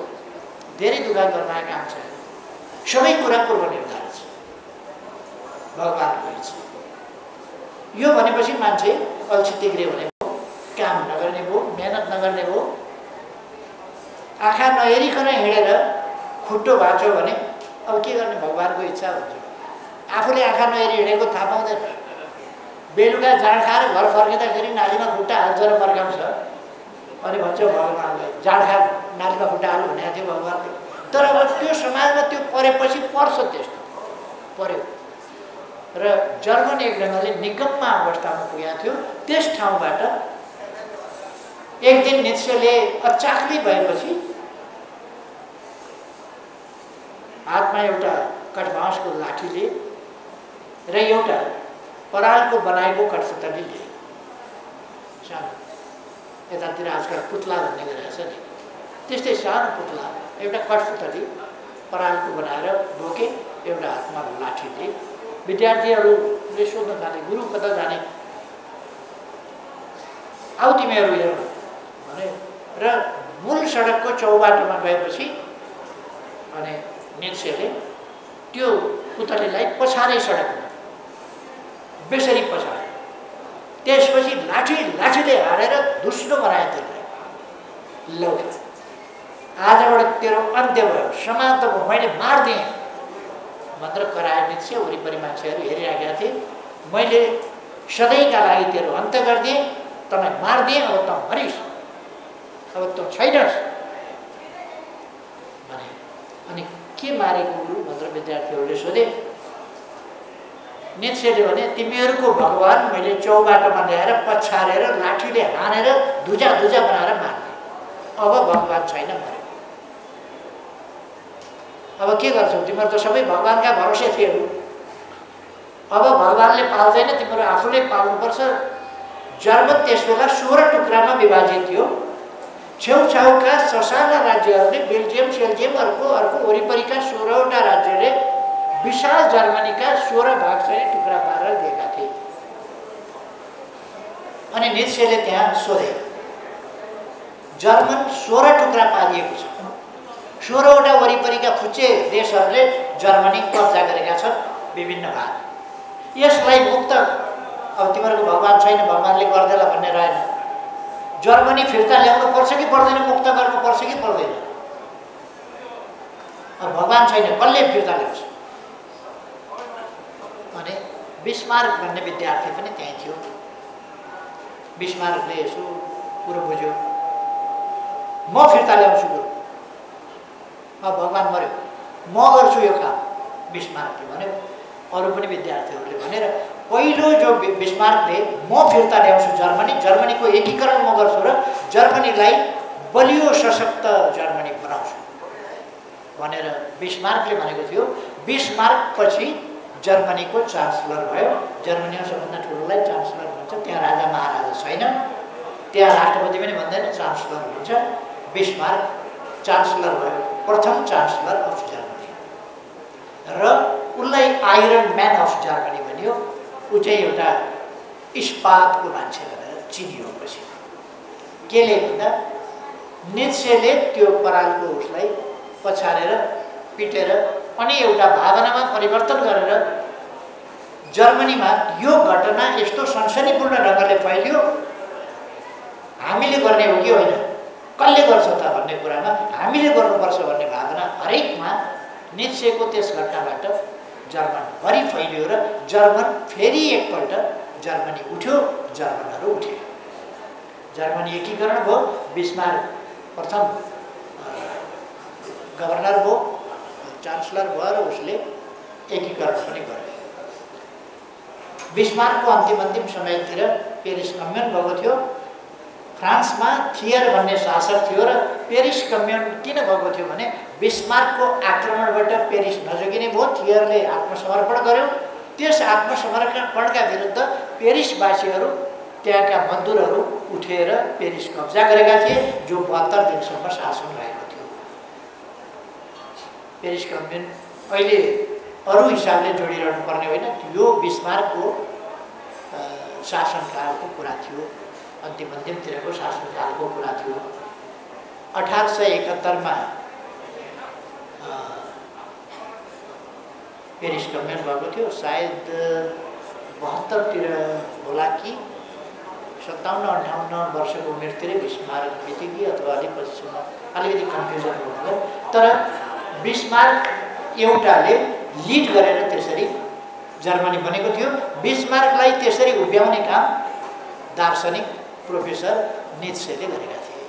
धेरै दुःख गर्न काम छ। सबै कुरा पूर्व निर्धारित छ, भगवानको इच्छा। यो भनेपछि मान्छे अल्छी तिग्रे हुने भयो, काम नगर्ने भयो, मेहनत नगर्ने भयो। आँखा नहेरिकन हिँडेर खुट्टो भाँच्यो भने अब के गर्ने, भगवानको इच्छा हुन्छ। आफूले आँखा नहेरी हिँडेको थाहा पाउँदैन। बेलुका जाँड खाएर घर फर्किँदाखेरि नालीमा खुट्टा हाल्छ र फर्काउँछ, अनि भन्छ भगवान्लाई जाँड खा नालीमा खुट्टा हाल्नु भनेको थियो भगवान्ले। तर अब त्यो समाजमा त्यो परेपछि पर्छ, त्यस्तो पर्यो। र जर्मन एक ढङ्गले निकम्मा अवस्थामा पुगेको थियो। त्यस ठाउँबाट एक दिन नित्सेले अचाक्ली भएपछि हातमा एउटा कठबाँसको लाठीले र एउटा परालको बनाएको कठपुतली लिए। सानो यतातिर आजकल पुतला भन्ने गरिरहेछ नि, त्यस्तै सानो पुतला एउटा कठपुतली परालको बनाएर बोके, एउटा हातमा लाठी लिए। विद्यार्थीहरूले सोध्न थाले, गुरु कता जाने, आऊ तिमीहरू हेर भने। र मूल सडकको चौबाटोमा गएपछि अनि नित्सेले त्यो पुतलीलाई पछाडै सडकमा बेसरी पछाड्यो। त्यसपछि लाठीले हालेर दुस्रो बनायो त्यसलाई। लौ आजबाट तेरो अन्त्य भयो, समाप्त भयो, मैले मारिदिएँ भनेर कराए नित्से। वरिपरि मान्छेहरू हेरिराखेका थिए। मैले सधैँका लागि तेरो अन्त्य गरिदिएँ, तँलाई मारिदिएँ, अब तँ मरिस्, अब तँ छैनस् भने। अनि के मारेको गुरु भनेर विद्यार्थीहरूले सोधे। नित्सेले भने तिमीहरूको भगवान मैले चौबाटोमा ल्याएर पछारेर लाठीले हानेर धुजा बनाएर मार्ने, अब भगवान छैन, मर्यो। अब के गर्छौ, तिमीहरू त सबै भगवानका भरोसे थियौ, अब भगवानले पाल्दैन, तिमीहरू आफूले पाल्नुपर्छ। जर्मन त्यसबेला 16 टुक्रामा विभाजित थियो। छेउछाउका ससाना राज्यहरूले, बेल्जियम सेल्जियमहरूको अर्को वरिपरिका 16वटा राज्यले विशाल जर्मनीका 16 भाग चाहिँ टुक्रा पारेर दिएका थिए। अनि नित्सेले त्यहाँ सोधे, जर्मन 16 टुक्रा पारिएको छ, 16वटा वरिपरिका फुच्चे देशहरूले जर्मनी कब्जा गरेका छन् विभिन्न भाग। यसलाई मुक्त, अब तिमीहरूको भगवान छैन, भगवानले गर्देला भन्ने रहेन। जर्मनी फिर्ता ल्याउनु पर्छ कि पर्दैन, मुक्त गर्नु पर्छ कि पर्दैन? अब भगवान छैन, कसले फिर्ता ल्याउँछ? अनि बिस्मार्क भन्ने विद्यार्थी पनि त्यहीँ थियो। बिस्मार्कले यसो कुरो बुझ्यो, म फिर्ता ल्याउँछु गुरु, अब भगवान मर्यो, म गर्छु यो काम, बिस्मार्कले भन्यो। अरू पनि विद्यार्थीहरूले भनेर पहिलो जो बिस्मार्कले म फिर्ता ल्याउँछु जर्मनीको एकीकरण म गर्छु र जर्मनीलाई बलियो सशक्त जर्मनी बनाउँछु भनेर बिस्मार्कले भनेको थियो। बिस्मार्क पछि जर्मनीको चान्सलर भयो। जर्मनीमा सबभन्दा ठुलोलाई चान्सलर भन्छ। त्यहाँ राजा महाराजा छैन, त्यहाँ राष्ट्रपति पनि भन्दैन, चान्सलर भन्छ। बिस्मार्क चान्सलर भयो, प्रथम चान्सलर अफ जर्मनी, र उसलाई आइरन म्यान अफ जर्मनी भनियो। ऊ चाहिँ एउटा इस्पातको मान्छे भनेर चिनियो। पछि केले भन्दा नित्सेले त्यो परालको उसलाई पछारेर पिटेर अनि एउटा भावनामा परिवर्तन गरेर जर्मनीमा यो घटना यस्तो सनसनीपूर्ण ढङ्गले फैलियो, हामीले गर्ने हो कि होइन, कसले गर्छ त भन्ने कुरामा हामीले गर्नुपर्छ भन्ने भावना हरेकमा नित्सेको त्यस घटनाबाट जर्मनभरि फैलियो र जर्मन फेरि एकपल्ट जर्मनी उठ्यो, जर्मनहरू उठे, जर्मनी एकीकरण भयो। बिस्मार्क प्रथम गभर्नर भयो, चान्सलर भयो र उसले एकीकरण पनि गर्यो। बिस्मार्कको अन्तिम समयतिर पेरिस कम्युन भएको थियो। फ्रान्समा थियर भन्ने शासक थियो र पेरिस कम्युन किन भएको थियो भने बिस्मार्कको आक्रमणबाट पेरिस नजोगिने भयो। थियरले आत्मसमर्पण गर्यो। त्यस आत्मसमर्पणका विरुद्ध पेरिसवासीहरू, त्यहाँका मजदुरहरू उठेर पेरिस कब्जा गरेका थिए, जो 72 दिनसम्म शासन रहेको थियो। पेरिस कम्युन अहिले अरू हिसाबले जोडिरहनु पर्ने होइन, यो बिस्मार्कको शासनकालको कुरा थियो, अन्तिमतिरको शासनकालको कुरा थियो। 1871 पेरिस कम्युन भएको थियो। सायद 72तिर होला कि 57-58 वर्षको उमेरतिरै बिस्मार्क बितेकी अथवा अलिक पछिसम्म अलिकति कन्फ्युजन हुनुभयो। तर बिस्मार्क एउटाले लिड गरेर त्यसरी जर्मनी बनेको थियो। बिस्मार्कलाई त्यसरी उभ्याउने काम दार्शनिक प्रोफेसर नीत्सेले गरेका थिए।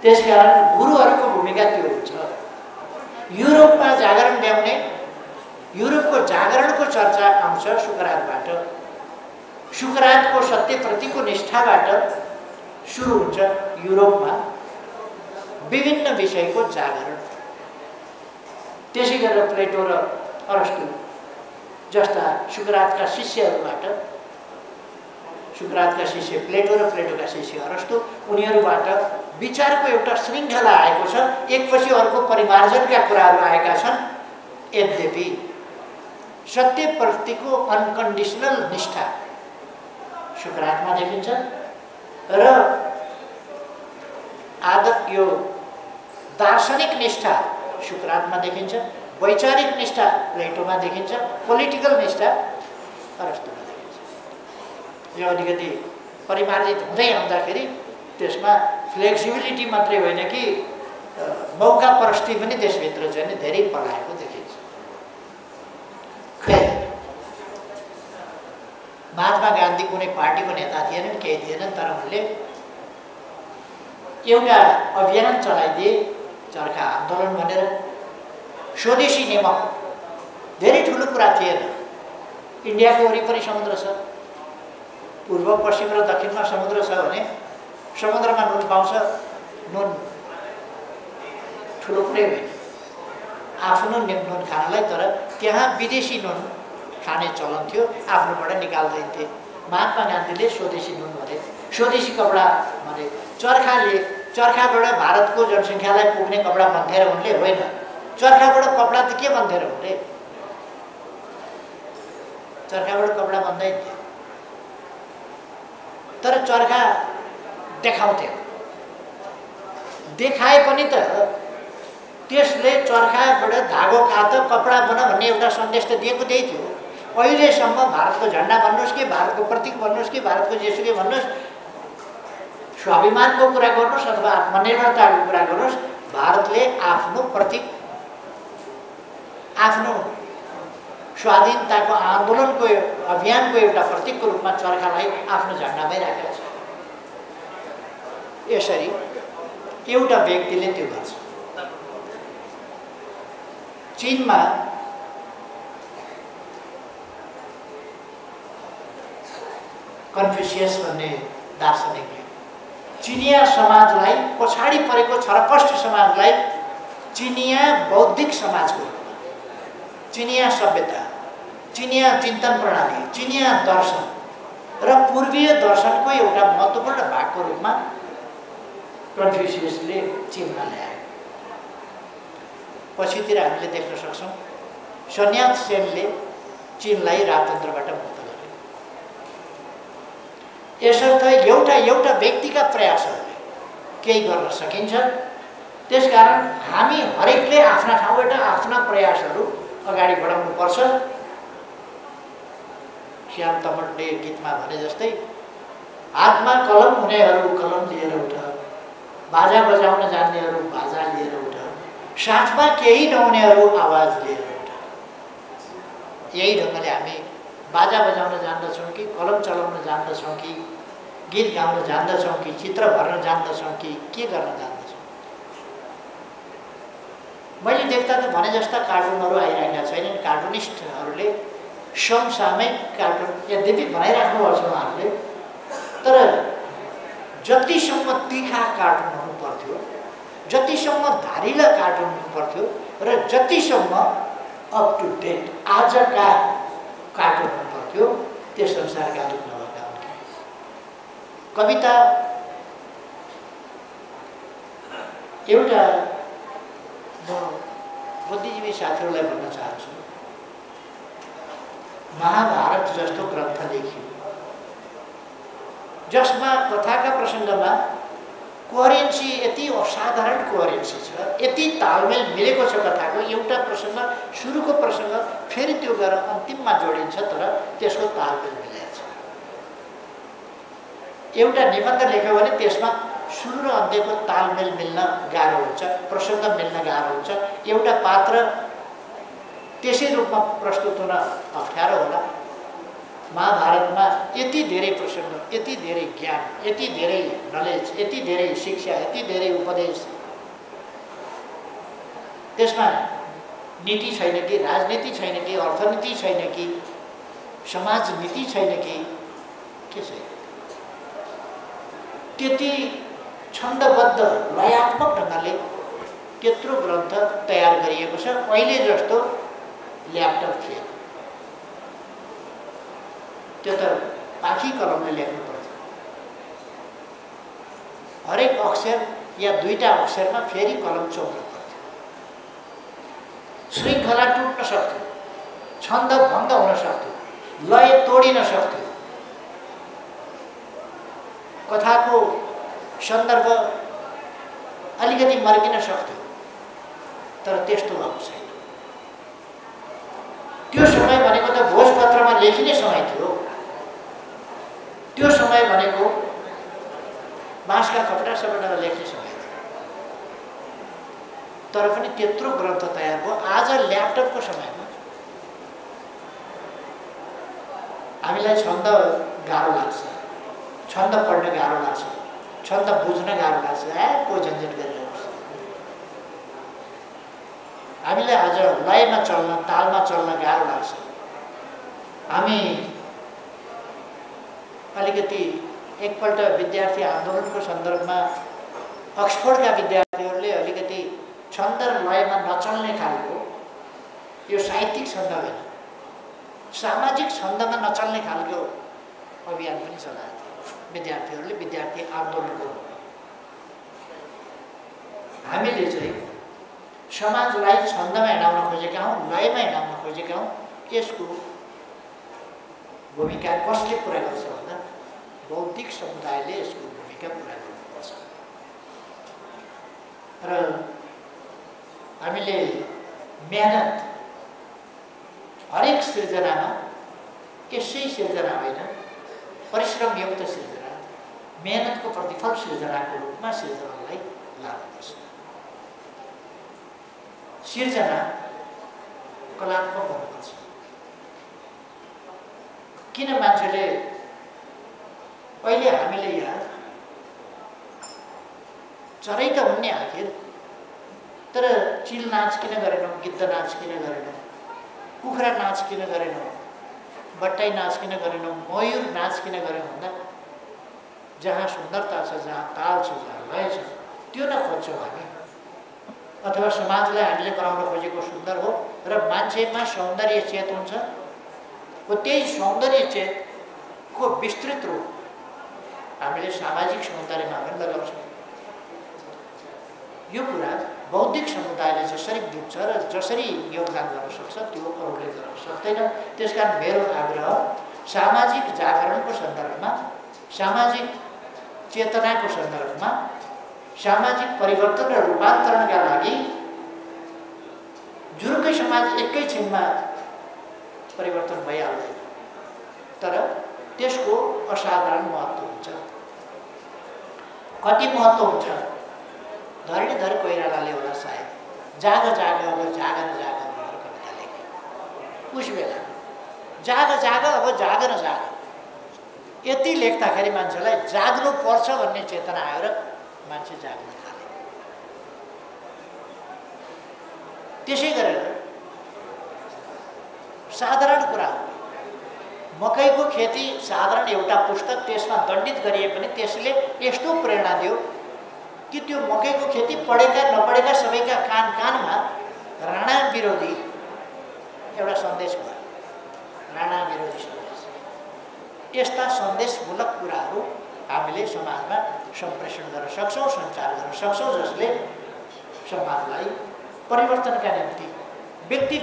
त्यसकारण गुरुहरूको भूमिका त्यो हुन्छ। युरोपमा जागरण ल्याउने, युरोपको जागरणको चर्चा आउँछ सुकरातबाट। सुकरातको सत्यप्रतिको निष्ठाबाट सुरु हुन्छ युरोपमा विभिन्न विषयको जागरण। त्यसै गरेर प्लेटो र अरस्तु जस्ता सुकरातका शिष्यहरूबाट, सुकरातका शिष्य प्लेटो र प्लेटोका शिष्य अरस्तु, उनीहरूबाट विचारको एउटा श्रृङ्खला आएको छ। एकपछि अर्को परिमार्जनका कुराहरू आएका छन्। यद्यपि सत्यप्रतिको अनकन्डिसनल निष्ठा सुकरातमा देखिन्छ र यो दार्शनिक निष्ठा सुकरातमा देखिन्छ, वैचारिक निष्ठा प्लेटोमा देखिन्छ, पोलिटिकल निष्ठा अरस्तुमा देखिन्छ। यो अलिकति परिमार्जित हुँदै आउँदाखेरि त्यसमा फ्लेक्सिबिलिटी मात्रै होइन कि मौका परस्ती पनि त्यसभित्र चाहिँ धेरै पलाएको देखिन्छ। खै महात्मा गान्धी कुनै पार्टीको नेता थिएनन्, केही थिएनन्, तर उनले एउटा अभियान चलाइदिए चरखा आन्दोलन भनेर। स्वदेशी नियमक धेरै ठुलो कुरा थिएन। इन्डियाको वरिपरि समुद्र छ, पूर्व पश्चिम र दक्षिणमा समुद्र छ भने समुद्रमा नुन पाउँछ। नुन ठुलो कुरै होइन आफ्नो नुन खानलाई, तर त्यहाँ विदेशी नुन खाने चलन थियो, आफ्नोबाट निकाल्दैन्थे। महात्मा गान्धीले स्वदेशी नुन भने, स्वदेशी कपडा भने। चरखाबाट भारतको जनसङ्ख्यालाई पुग्ने कपडा बन्थेर उनले होइन, चरखाबाट कपडा त के बन्थेर उनले, चरखाबाट कपडा बन्दैन थियो। तर चरखा देखाउँथ्यो, देखाए पनि त त्यसले चरखाबाट धागो काट कपडा बना भन्ने एउटा सन्देश त दिएको त्यही थियो। अहिलेसम्म भारतको झन्डा भन्नुहोस् कि भारतको प्रतीक भन्नुहोस् कि भारतको जेसुकै भन्नुहोस्, स्वाभिमानको कुरा गर्नुहोस् अथवा आत्मनिर्भरताको कुरा गर्नुहोस्, भारतले आफ्नो प्रतीक, आफ्नो स्वाधीनताको आन्दोलनको अभियानको एउटा प्रतीकको रूपमा चरखालाई आफ्नो झन्डामै राखेको छ। यसरी एउटा व्यक्तिले त्यो गर्छ। चीनमा कन्फ्युसियस भन्ने दार्शनिकले चिनिया समाजलाई, पछाडि परेको छरपष्ट समाजलाई चिनिया बौद्धिक समाजको, चिनिया सभ्यता, चिनिया चिन्तन प्रणाली, चिनिया दर्शन र पूर्वीय दर्शनको एउटा महत्त्वपूर्ण भागको रूपमा कन्फ्युसियसले चीनमा ल्याए। पछितिर हामीले देख्न सक्छौँ सन्यात सेनले चीनलाई राजतन्त्रबाट मुक्त गर्यो। यसर्थ एउटा व्यक्तिका प्रयासहरूले केही गर्न सकिन्छ। त्यसकारण हामी हरेकले आफ्ना ठाउँबाट आफ्ना प्रयासहरू अगाडि बढाउनुपर्छ। श्याम तमडले गीतमा भने जस्तै, हातमा कलम हुनेहरू कलम लिएर उठ, बाजा बजाउन जान्नेहरू बाजा लिएर उठ, साथमा केही नहुनेहरू आवाज लिएर उठ। यही ढङ्गले हामी बाजा बजाउन जान्दछौँ कि, कलम चलाउन जान्दछौँ कि, गीत गाउन जान्दछौँ कि, चित्र भर्न जान्दछौँ कि के गर्न जान्दछौँ। मैले देख्दा त भने जस्ता कार्टुनहरू आइरहेका छैनन्। कार्टुनिस्टहरूले समसामयिक कार्टुन यद्यपि बनाइराख्नुभएको छ उहाँहरूले, तर जतिसम्म तिखा कार्टुन हुनु पर्थ्यो, जतिसम्म धारिला कार्टुन हुनु पर्थ्यो र जतिसम्म अप टु डेट आजका कार्टुन हुनु पर्थ्यो, त्यस अनुसार कार्टुन नभएका हुन्थे। कविता एउटा म बुद्धिजीवी साथीहरूलाई भन्न चाहन्छु, महाभारत जस्तो ग्रन्थ लेखियो जसमा कथाका प्रसङ्गमा कोहेरेन्सी यति असाधारण कोहेरेन्सी छ, यति तालमेल मिलेको छ कथाको। एउटा प्रसङ्ग सुरुको प्रसङ्ग फेरि त्यो गएर अन्तिममा जोडिन्छ, तर त्यसको तालमेल मिलेको छ। एउटा निबन्ध लेख्यो भने त्यसमा सुरु र अन्त्यको तालमेल मिल्न गाह्रो हुन्छ, प्रसङ्ग मिल्न गाह्रो हुन्छ। एउटा पात्र त्यसै रूपमा प्रस्तुत हुन अप्ठ्यारो होला। महाभारतमा यति धेरै प्रसङ्ग, यति धेरै ज्ञान, यति धेरै नलेज, यति धेरै शिक्षा, यति धेरै उपदेश, त्यसमा नीति छैन कि, राजनीति छैन कि, अर्थनीति छैन कि, समाज नीति छैन कि, के छैन? त्यति छन्दबद्ध लयात्मक ढङ्गले त्यत्रो ग्रन्थ तयार गरिएको छ। अहिले जस्तो ल्यापटप थिएन, त्यो त पाखी कलमले लेख्नु पर्छ। हरेक अक्षर या दुईटा अक्षरमा फेरि कलम चौड्नु पर्थ्यो। श्रृङ्खला टुट्न सक्थ्यो, छन्द भङ्ग हुन सक्थ्यो, लय तोडिन सक्थ्यो, कथाको सन्दर्भ अलिकति मर्किन सक्थ्यो, तर त्यस्तो भएको छैन। त्यो समय भनेको त भोजपत्रमा लेखिने समय थियो। त्यो समय भनेको बाँसका कपडा सपडामा लेख्ने समय थियो। तर पनि त्यत्रो ग्रन्थ तयार भयो। आज ल्यापटपको समयमा हामीलाई छन्द गाह्रो लाग्छ, छन्द पढ्न गाह्रो लाग्छ, छन्द बुझ्न गाह्रो लाग्छ। को झन्झट गरिरहेको छ। हामीलाई आज लयमा चल्न, तालमा चल्न गाह्रो लाग्छ। हामी अलिकति एकपल्ट विद्यार्थी आन्दोलनको सन्दर्भमा अक्सफोर्डका विद्यार्थीहरूले अलिकति छन्द र लयमा नचल्ने खालको, यो साहित्यिक छन्द होइन, सामाजिक छन्दमा नचल्ने खालको अभियान पनि चलाएको थियो विद्यार्थीहरूले, विद्यार्थी आन्दोलनको। हामीले चाहिँ समाजलाई छन्दमा हिँडाउन खोजेका हौँ, लयमा हिँडाउन खोजेका हौँ। यसको भूमिका कसले पुरा गर्छ भन्दा बौद्धिक समुदायले यसको भूमिका पुरा गर्नुपर्छ। र हामीले मेहनत हरेक सिर्जनामा, यसै सिर्जना होइन, परिश्रमयुक्त सिर्जना, मेहनतको प्रतिफल सिर्जनाको रूपमा सिर्जनालाई लानुपर्छ। सिर्जना कलात्मक हुनुपर्छ। किन मान्छेले अहिले हामीले यहाँ चरै त हुन्ने आखिर, तर चिल नाच किन गरेनौँ, गिद्ध नाच किन गरेनौँ, कुखुरा नाच किन गरेनौँ, बट्टाई नाच किन गरेनौँ, मयूर नाच किन गरेनौँ भन्दा जहाँ सुन्दरता छ, जहाँ ताल छ, जहाँ लय छ, त्यो नखोज्छौँ हामी। अथवा समाजलाई हामीले गराउन खोजेको सुन्दर हो र मान्छेमा सौन्दर्य चेत हुन्छ, हो त्यही सौन्दर्य चेतको विस्तृत रूप हामीले सामाजिक सौन्दर्यमा पनि लगाउँछौँ। यो कुरा बौद्धिक समुदायले जसरी बुझ्छ र जसरी योगदान गर्न सक्छ त्यो अरूले गर्न सक्दैन। त्यसकारण मेरो आग्रह सामाजिक जागरणको सन्दर्भमा, सामाजिक चेतनाको सन्दर्भमा, सामाजिक परिवर्तन र रूपान्तरणका लागि जुरुकै समाज एकैछिनमा परिवर्तन भइहाल्दैन, तर त्यसको असाधारण महत्त्व हुन्छ। कति महत्त्व हुन्छ? धरणीधर कोइरालाले होला सायद जाग जाग अब जाग न जाग भनेर कविता लेखे। उस बेला जाग जाग अब जाग न जाग यति लेख्दाखेरि मान्छेलाई जाग्नु पर्छ भन्ने चेतना आयो र मान्छे जाग्न थाले। त्यसै गरेर साधारण कुरा हो, मकैको खेती साधारण एउटा पुस्तक, त्यसमा दण्डित गरिए पनि त्यसले यस्तो प्रेरणा दियो कि त्यो मकैको खेती पढेका नपढेका सबैका कान कानमा राणा विरोधी एउटा सन्देश भयो, राणा विरोधी सन्देश। यस्ता सन्देशमूलक कुराहरू हामीले समाजमा सम्प्रेषण गर्न सक्छौँ, सञ्चार गर्न सक्छौँ, जसले समाजलाई परिवर्तनका निम्ति,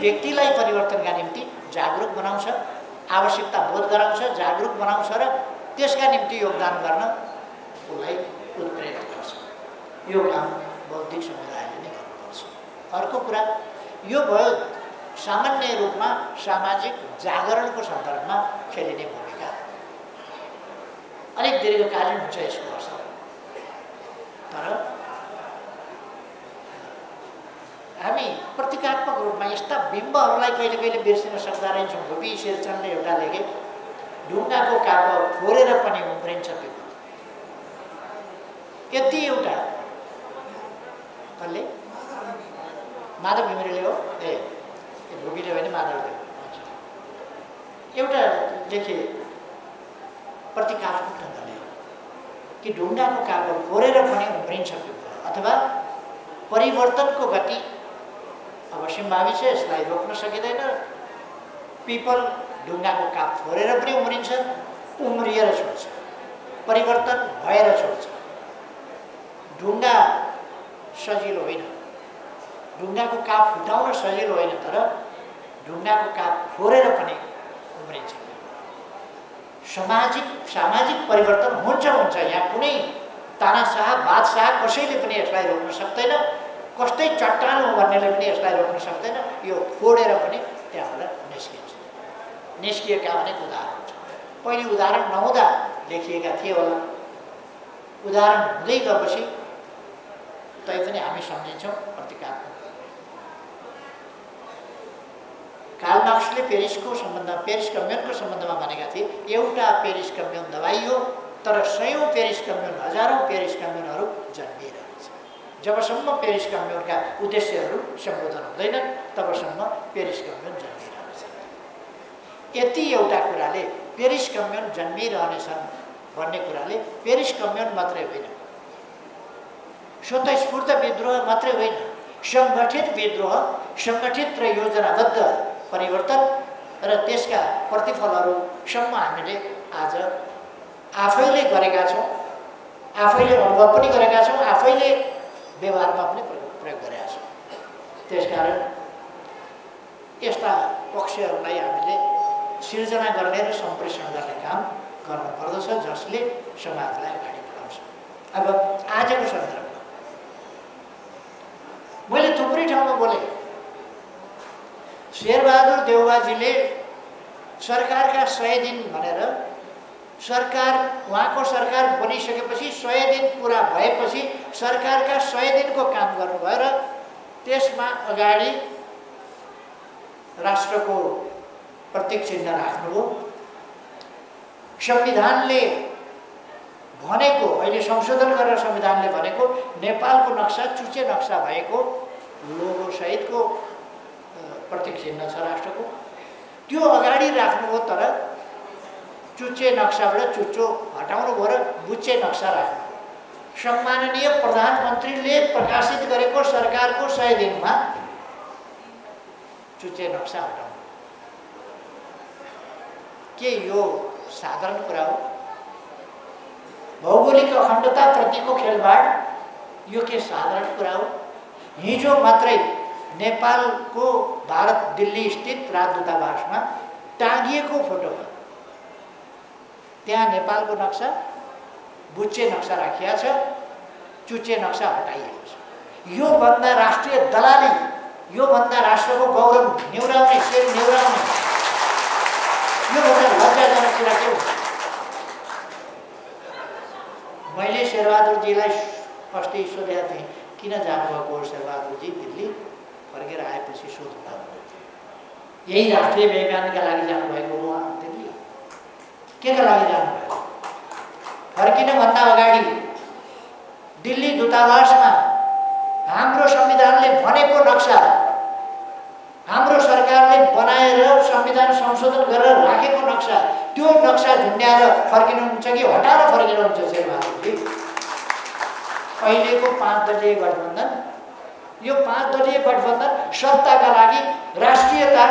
व्यक्तिलाई परिवर्तनका निम्ति जागरुक बनाउँछ, आवश्यकता बोध गराउँछ, जागरुक बनाउँछ र त्यसका निम्ति योगदान गर्न उसलाई उत्प्रेरित गर्छ। यो काम बौद्धिक समुदायले नै गर्नुपर्छ। अर्को कुरा यो भयो सामान्य रूपमा सामाजिक जागरणको सन्दर्भमा खेलिने भूमिका। अलिक दीर्घकालीन हुन्छ यसको असर, तर हामी प्रतीकात्मक रूपमा यस्ता बिम्बहरूलाई कहिले कहिले बिर्सिन सक्दा रहेछौँ। भुपी शेरचनले एउटा लेखे, ढुङ्गाको काप फोरेर पनि उम्रिन्छ पिपल। यति एउटा कसले? माधव घिमिरेले हो। भुपीले होइन, माधवले। एउटा लेखे प्रतीकात्मक ढङ्गले कि ढुङ्गाको काप फोरेर पनि उम्रिन्छ पिपल, अथवा परिवर्तनको गति अवश्यम्भावी छ, यसलाई रोक्न सकिँदैन। पिपल ढुङ्गाको काप फोरेर पनि उम्रिन्छ, उम्रिएर छोड्छ, परिवर्तन भएर छोड्छ। ढुङ्गा सजिलो होइन, ढुङ्गाको काप फुटाउन सजिलो होइन, तर ढुङ्गाको काप फोरेर पनि उम्रिन्छ। सामाजिक परिवर्तन हुन्छ। यहाँ कुनै तानाशाह बादशाह कसैले पनि यसलाई रोक्न सक्दैन, कस्तै चट्टान हो भन्नेले पनि यसलाई रोक्न सक्दैन। यो फोडेर पनि त्यहाँबाट निस्किएका अनेक उदाहरण छ। पहिले उदाहरण नहुँदा लेखिएका थिए होला, उदाहरण हुँदै गएपछि तैपनि हामी सम्झिन्छौँ प्रतीकात्मक। कार्ल मार्क्सले पेरिस कम्युनको सम्बन्धमा भनेका थिए, एउटा पेरिस कम्युन दबाइयो, तर सयौं पेरिस कम्युन, हजारौं पेरिस कम्युनहरू जन्मिरहेछ। जबसम्म पेरिस कम्युनका उद्देश्यहरू सम्बोधन हुँदैनन् तबसम्म पेरिस कम्युन जन्मिरहेछ। यति एउटा कुराले पेरिस कम्युन जन्मिरहनेछन् भन्ने कुराले पेरिस कम्युन मात्रै होइन, स्वतःस्फूर्त विद्रोह मात्रै होइन, सङ्गठित विद्रोह, सङ्गठित र योजनाबद्ध परिवर्तन र त्यसका प्रतिफलहरूसम्म हामीले आज आफैले गरेका छौँ, आफैले अनुभव पनि गरेका छौँ, आफैले व्यवहारमा पनि प्रयोग गरेका छौँ। त्यसकारण यस्ता पक्षहरूलाई हामीले सिर्जना गर्ने र सम्प्रेषण गर्ने काम गर्नुपर्दछ, जसले समाजलाई अगाडि बढाउँछ। अब आजको सन्दर्भमा मैले थुप्रै ठाउँमा बोले, शेरबहादुर देउवाजीले सरकारका 100 दिन भनेर उहाँको सरकार बनिसकेपछि 100 दिन पुरा भएपछि सरकारका 100 दिनको काम गर्नुभयो र त्यसमा अगाडि राष्ट्रको प्रतीक चिन्ह राख्नुभयो। संविधानले भनेको, अहिले संशोधन गरेर संविधानले भनेको नेपालको नक्सा चुच्चे नक्सा भएको लोगो सहितको प्रतीक चिन्ह छ राष्ट्रको, त्यो अगाडि राख्नुभयो। तर चुच्चे नक्साबाट चुच्चो हटाउनु भयो र बुच्चे नक्सा राख्नु। सम्माननीय प्रधानमन्त्रीले प्रकाशित गरेको सरकारको 100 दिनमा चुच्चे नक्सा हटाउनु, के यो साधारण कुरा हो? भौगोलिक अखण्डता प्रतिको खेलबाड, यो के साधारण कुरा हो? हिजो मात्रै नेपालको भारत दिल्ली स्थित राजदूतावासमा टाँगिएको फोटोमा त्यहाँ नेपालको नक्सा बुच्चे नक्सा राखिएको छ, चुच्चे नक्सा हटाइएको छ। यो भन्दा राष्ट्रिय दलाली, यो भन्दा राष्ट्रको गौरव न्यूराउने, शेर न्यूराउने, यो भन्दा लज्जाजनक कुरा के हो? मैले शेरबहादुरजीलाई अस्ति सोधेको थिएँ, किन जानुभएको हो शेरबहादुरजी दिल्ली? फर्केर आएपछि सोध्नु, यही राष्ट्रिय विज्ञानका लागि जानुभएको हो दिल्ली? के का लागि जानुभयो? फर्किनुभन्दा अगाडि दिल्ली दूतावासमा हाम्रो संविधानले भनेको नक्सा, हाम्रो सरकारले बनाएर संविधान संशोधन गरेर राखेको नक्सा, त्यो नक्सा झुन्ड्याएर फर्किनुहुन्छ कि हटाएर फर्किनुहुन्छ शेरबहादुरजी? अहिलेको 5 दलीय गठबन्धन, यो 5 दलीय गठबन्धन सत्ताका लागि राष्ट्रियता,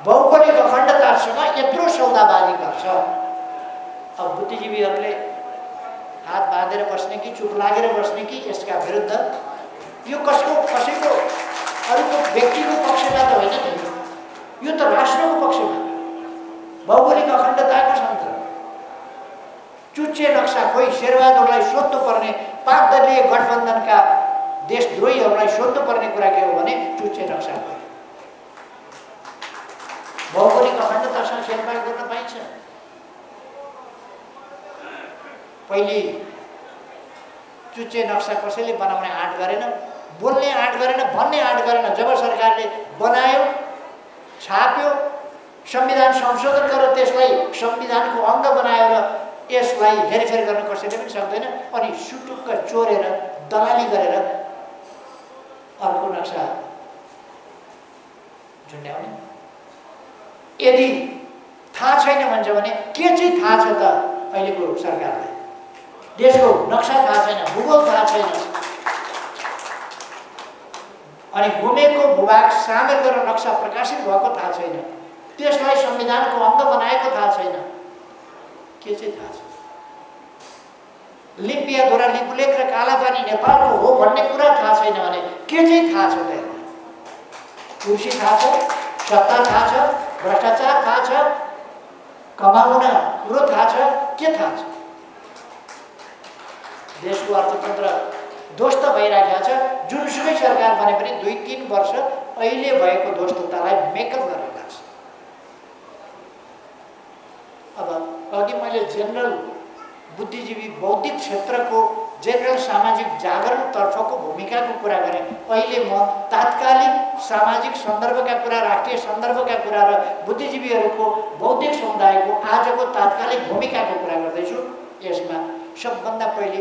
भौगोलिक अखण्डतासँग यत्रो सौदाबाजी गर्छ। अब बुद्धिजीवीहरूले हात बाँधेर बस्ने कि चुप लागेर बस्ने कि यसका विरुद्ध? यो कसैको अरूको व्यक्तिको पक्षमा त होइन नि, यो त राष्ट्रको पक्षमा, भौगोलिक अखण्डताको सन्दर्भ। चुच्चे नक्सा खोइ शेरबहादुरलाई सोध्नुपर्ने 5 दलीय गठबन्धनका देशद्रोहीहरूलाई सोध्नुपर्ने कुरा के हो भने चुच्चे नक्सा खोइ। भौगोलिक अखण्डतासँग छेडछाड गर्न पाइन्छ। पहिले चुच्चे नक्सा कसैले बनाउने आँट गरेन, बोल्ने आँट गरेन, भन्ने आँट गरेन। जब सरकारले बनायो, छाप्यो, संविधान संशोधन गरेर त्यसलाई संविधानको अङ्ग बनायो र यसलाई हेरफेर गर्न कसैले पनि सक्दैन। अनि सुटुक्क चोरेर दलाली गरेर अर्को नक्सा झुन्ड्याउने। यदि थाहा छैन भन्छ भने के चाहिँ थाहा छ त अहिलेको सरकारलाई? देशको नक्सा थाहा छैन, भूगोल थाहा छैन, अनि घुमेको भूभाग सामेल गरेर नक्सा प्रकाशित भएको थाहा छैन, त्यसलाई संविधानको अङ्ग बनाएको थाहा छैन, के चाहिँ थाहा छ? लिम्पियाधुरा लिपुलेख र कालापानी नेपालको हो भन्ने कुरा थाहा छैन भने के चाहिँ थाहा छ त? कुर्सी थाहा छ, सत्ता थाहा छ, भ्रष्टाचार थाहा छ, कमाउन कुरो थाहा छ, के थाहा छ? देशको अर्थतन्त्र ध्वस्त भइरहेको छ। जुनसुकै सरकार भने पनि 2-3 वर्ष अहिले भएको ध्वस्ततालाई मेकअप गरेर लाग्छ। अब अघि मैले जेनरल बुद्धिजीवी बौद्धिक क्षेत्रको जेनरल सामाजिक जागरणतर्फको भूमिकाको कुरा गरेँ। अहिले म तात्कालिक सामाजिक सन्दर्भका कुरा, राष्ट्रिय सन्दर्भका कुरा र बुद्धिजीवीहरूको बौद्धिक समुदायको आजको तात्कालिक भूमिकाको कुरा गर्दैछु। यसमा सबभन्दा पहिले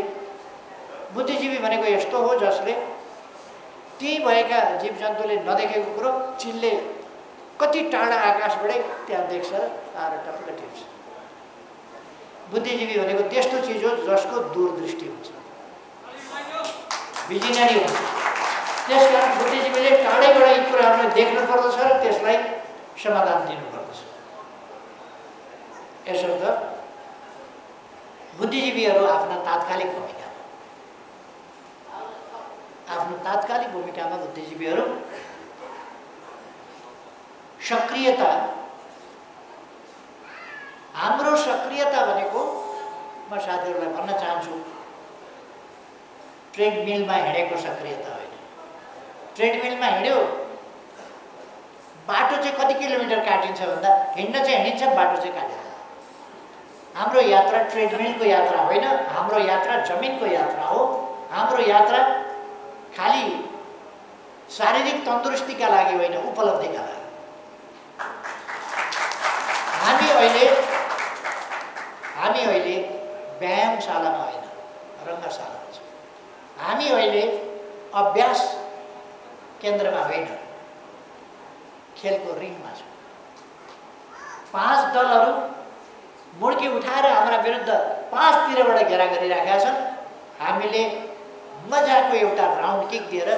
बुद्धिजीवी भनेको यस्तो हो जसले ती भएका जीवजन्तुले नदेखेको कुरो चिलले कति टाढा आकाशबाटै त्यहाँ देख्छ र आएर टपक्क टिप्छ। बुद्धिजीवी भनेको त्यस्तो चिज हो जसको दूरदृष्टि हुन्छ, भिजनरी हुन्छ। त्यसकारण बुद्धिजीवीले टाढैबाट यी कुराहरूलाई देख्नु पर्दछ र त्यसलाई समाधान दिनुपर्दछ। यसर्थ बुद्धिजीवीहरू आफ्ना तात्कालिक भूमिकामा बुद्धिजीवीहरू सक्रियता, हाम्रो सक्रियता भनेको म साथीहरूलाई भन्न चाहन्छु, ट्रेडमिलमा हिँडेको सक्रियता होइन। ट्रेडमिलमा हिँड्यो, बाटो चाहिँ कति किलोमिटर काटिन्छ भन्दा हिँड्न चाहिँ हिँडिन्छ, बाटो चाहिँ काटिन्छ। हाम्रो यात्रा ट्रेडमिलको यात्रा होइन, हाम्रो यात्रा जमिनको यात्रा हो। हाम्रो यात्रा खाली शारीरिक तन्दुरुस्तीका लागि होइन, उपलब्धिका लागि। हामी अहिले व्यायामशालामा होइन, रङ्गशालामा छौँ। हामी अहिले अभ्यास केन्द्रमा होइन, खेलको रिङमा छौँ। 5 दलहरू मुड्की उठाएर हाम्रा विरुद्ध 5 तिरबाट घेरा गरिराखेका छन्। हामीले मजाको एउटा राउन्ड किक दिएर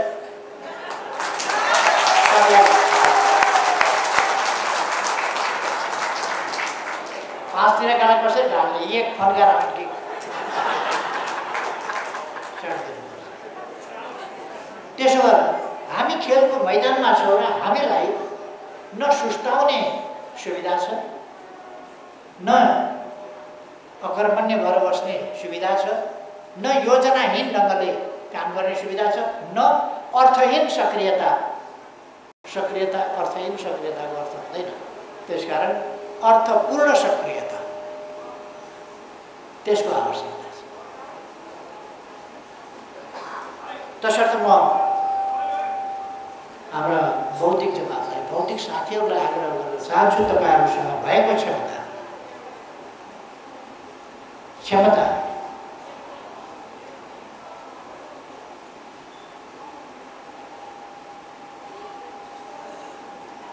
5 तिरकालाई कसरी हामीले एक फन्का राउन्ड किक त्यसो भए हामी खेलको मैदानमा छौँ र हामीलाई न सुस्ताउने सुविधा छ, न अकर्मण्य भएर बस्ने सुविधा छ, न योजनाहीन ढङ्गले काम गर्ने सुविधा छ, न अर्थहीन सक्रियता। अर्थहीन सक्रियताको अर्थ हुँदैन। त्यसकारण अर्थपूर्ण सक्रियता, त्यसको आवश्यकता छ। तसर्थ म हाम्रा भौतिक जमातलाई, भौतिक साथीहरूलाई आग्रह गर्न चाहन्छु, तपाईँहरूसँग भएको क्षमता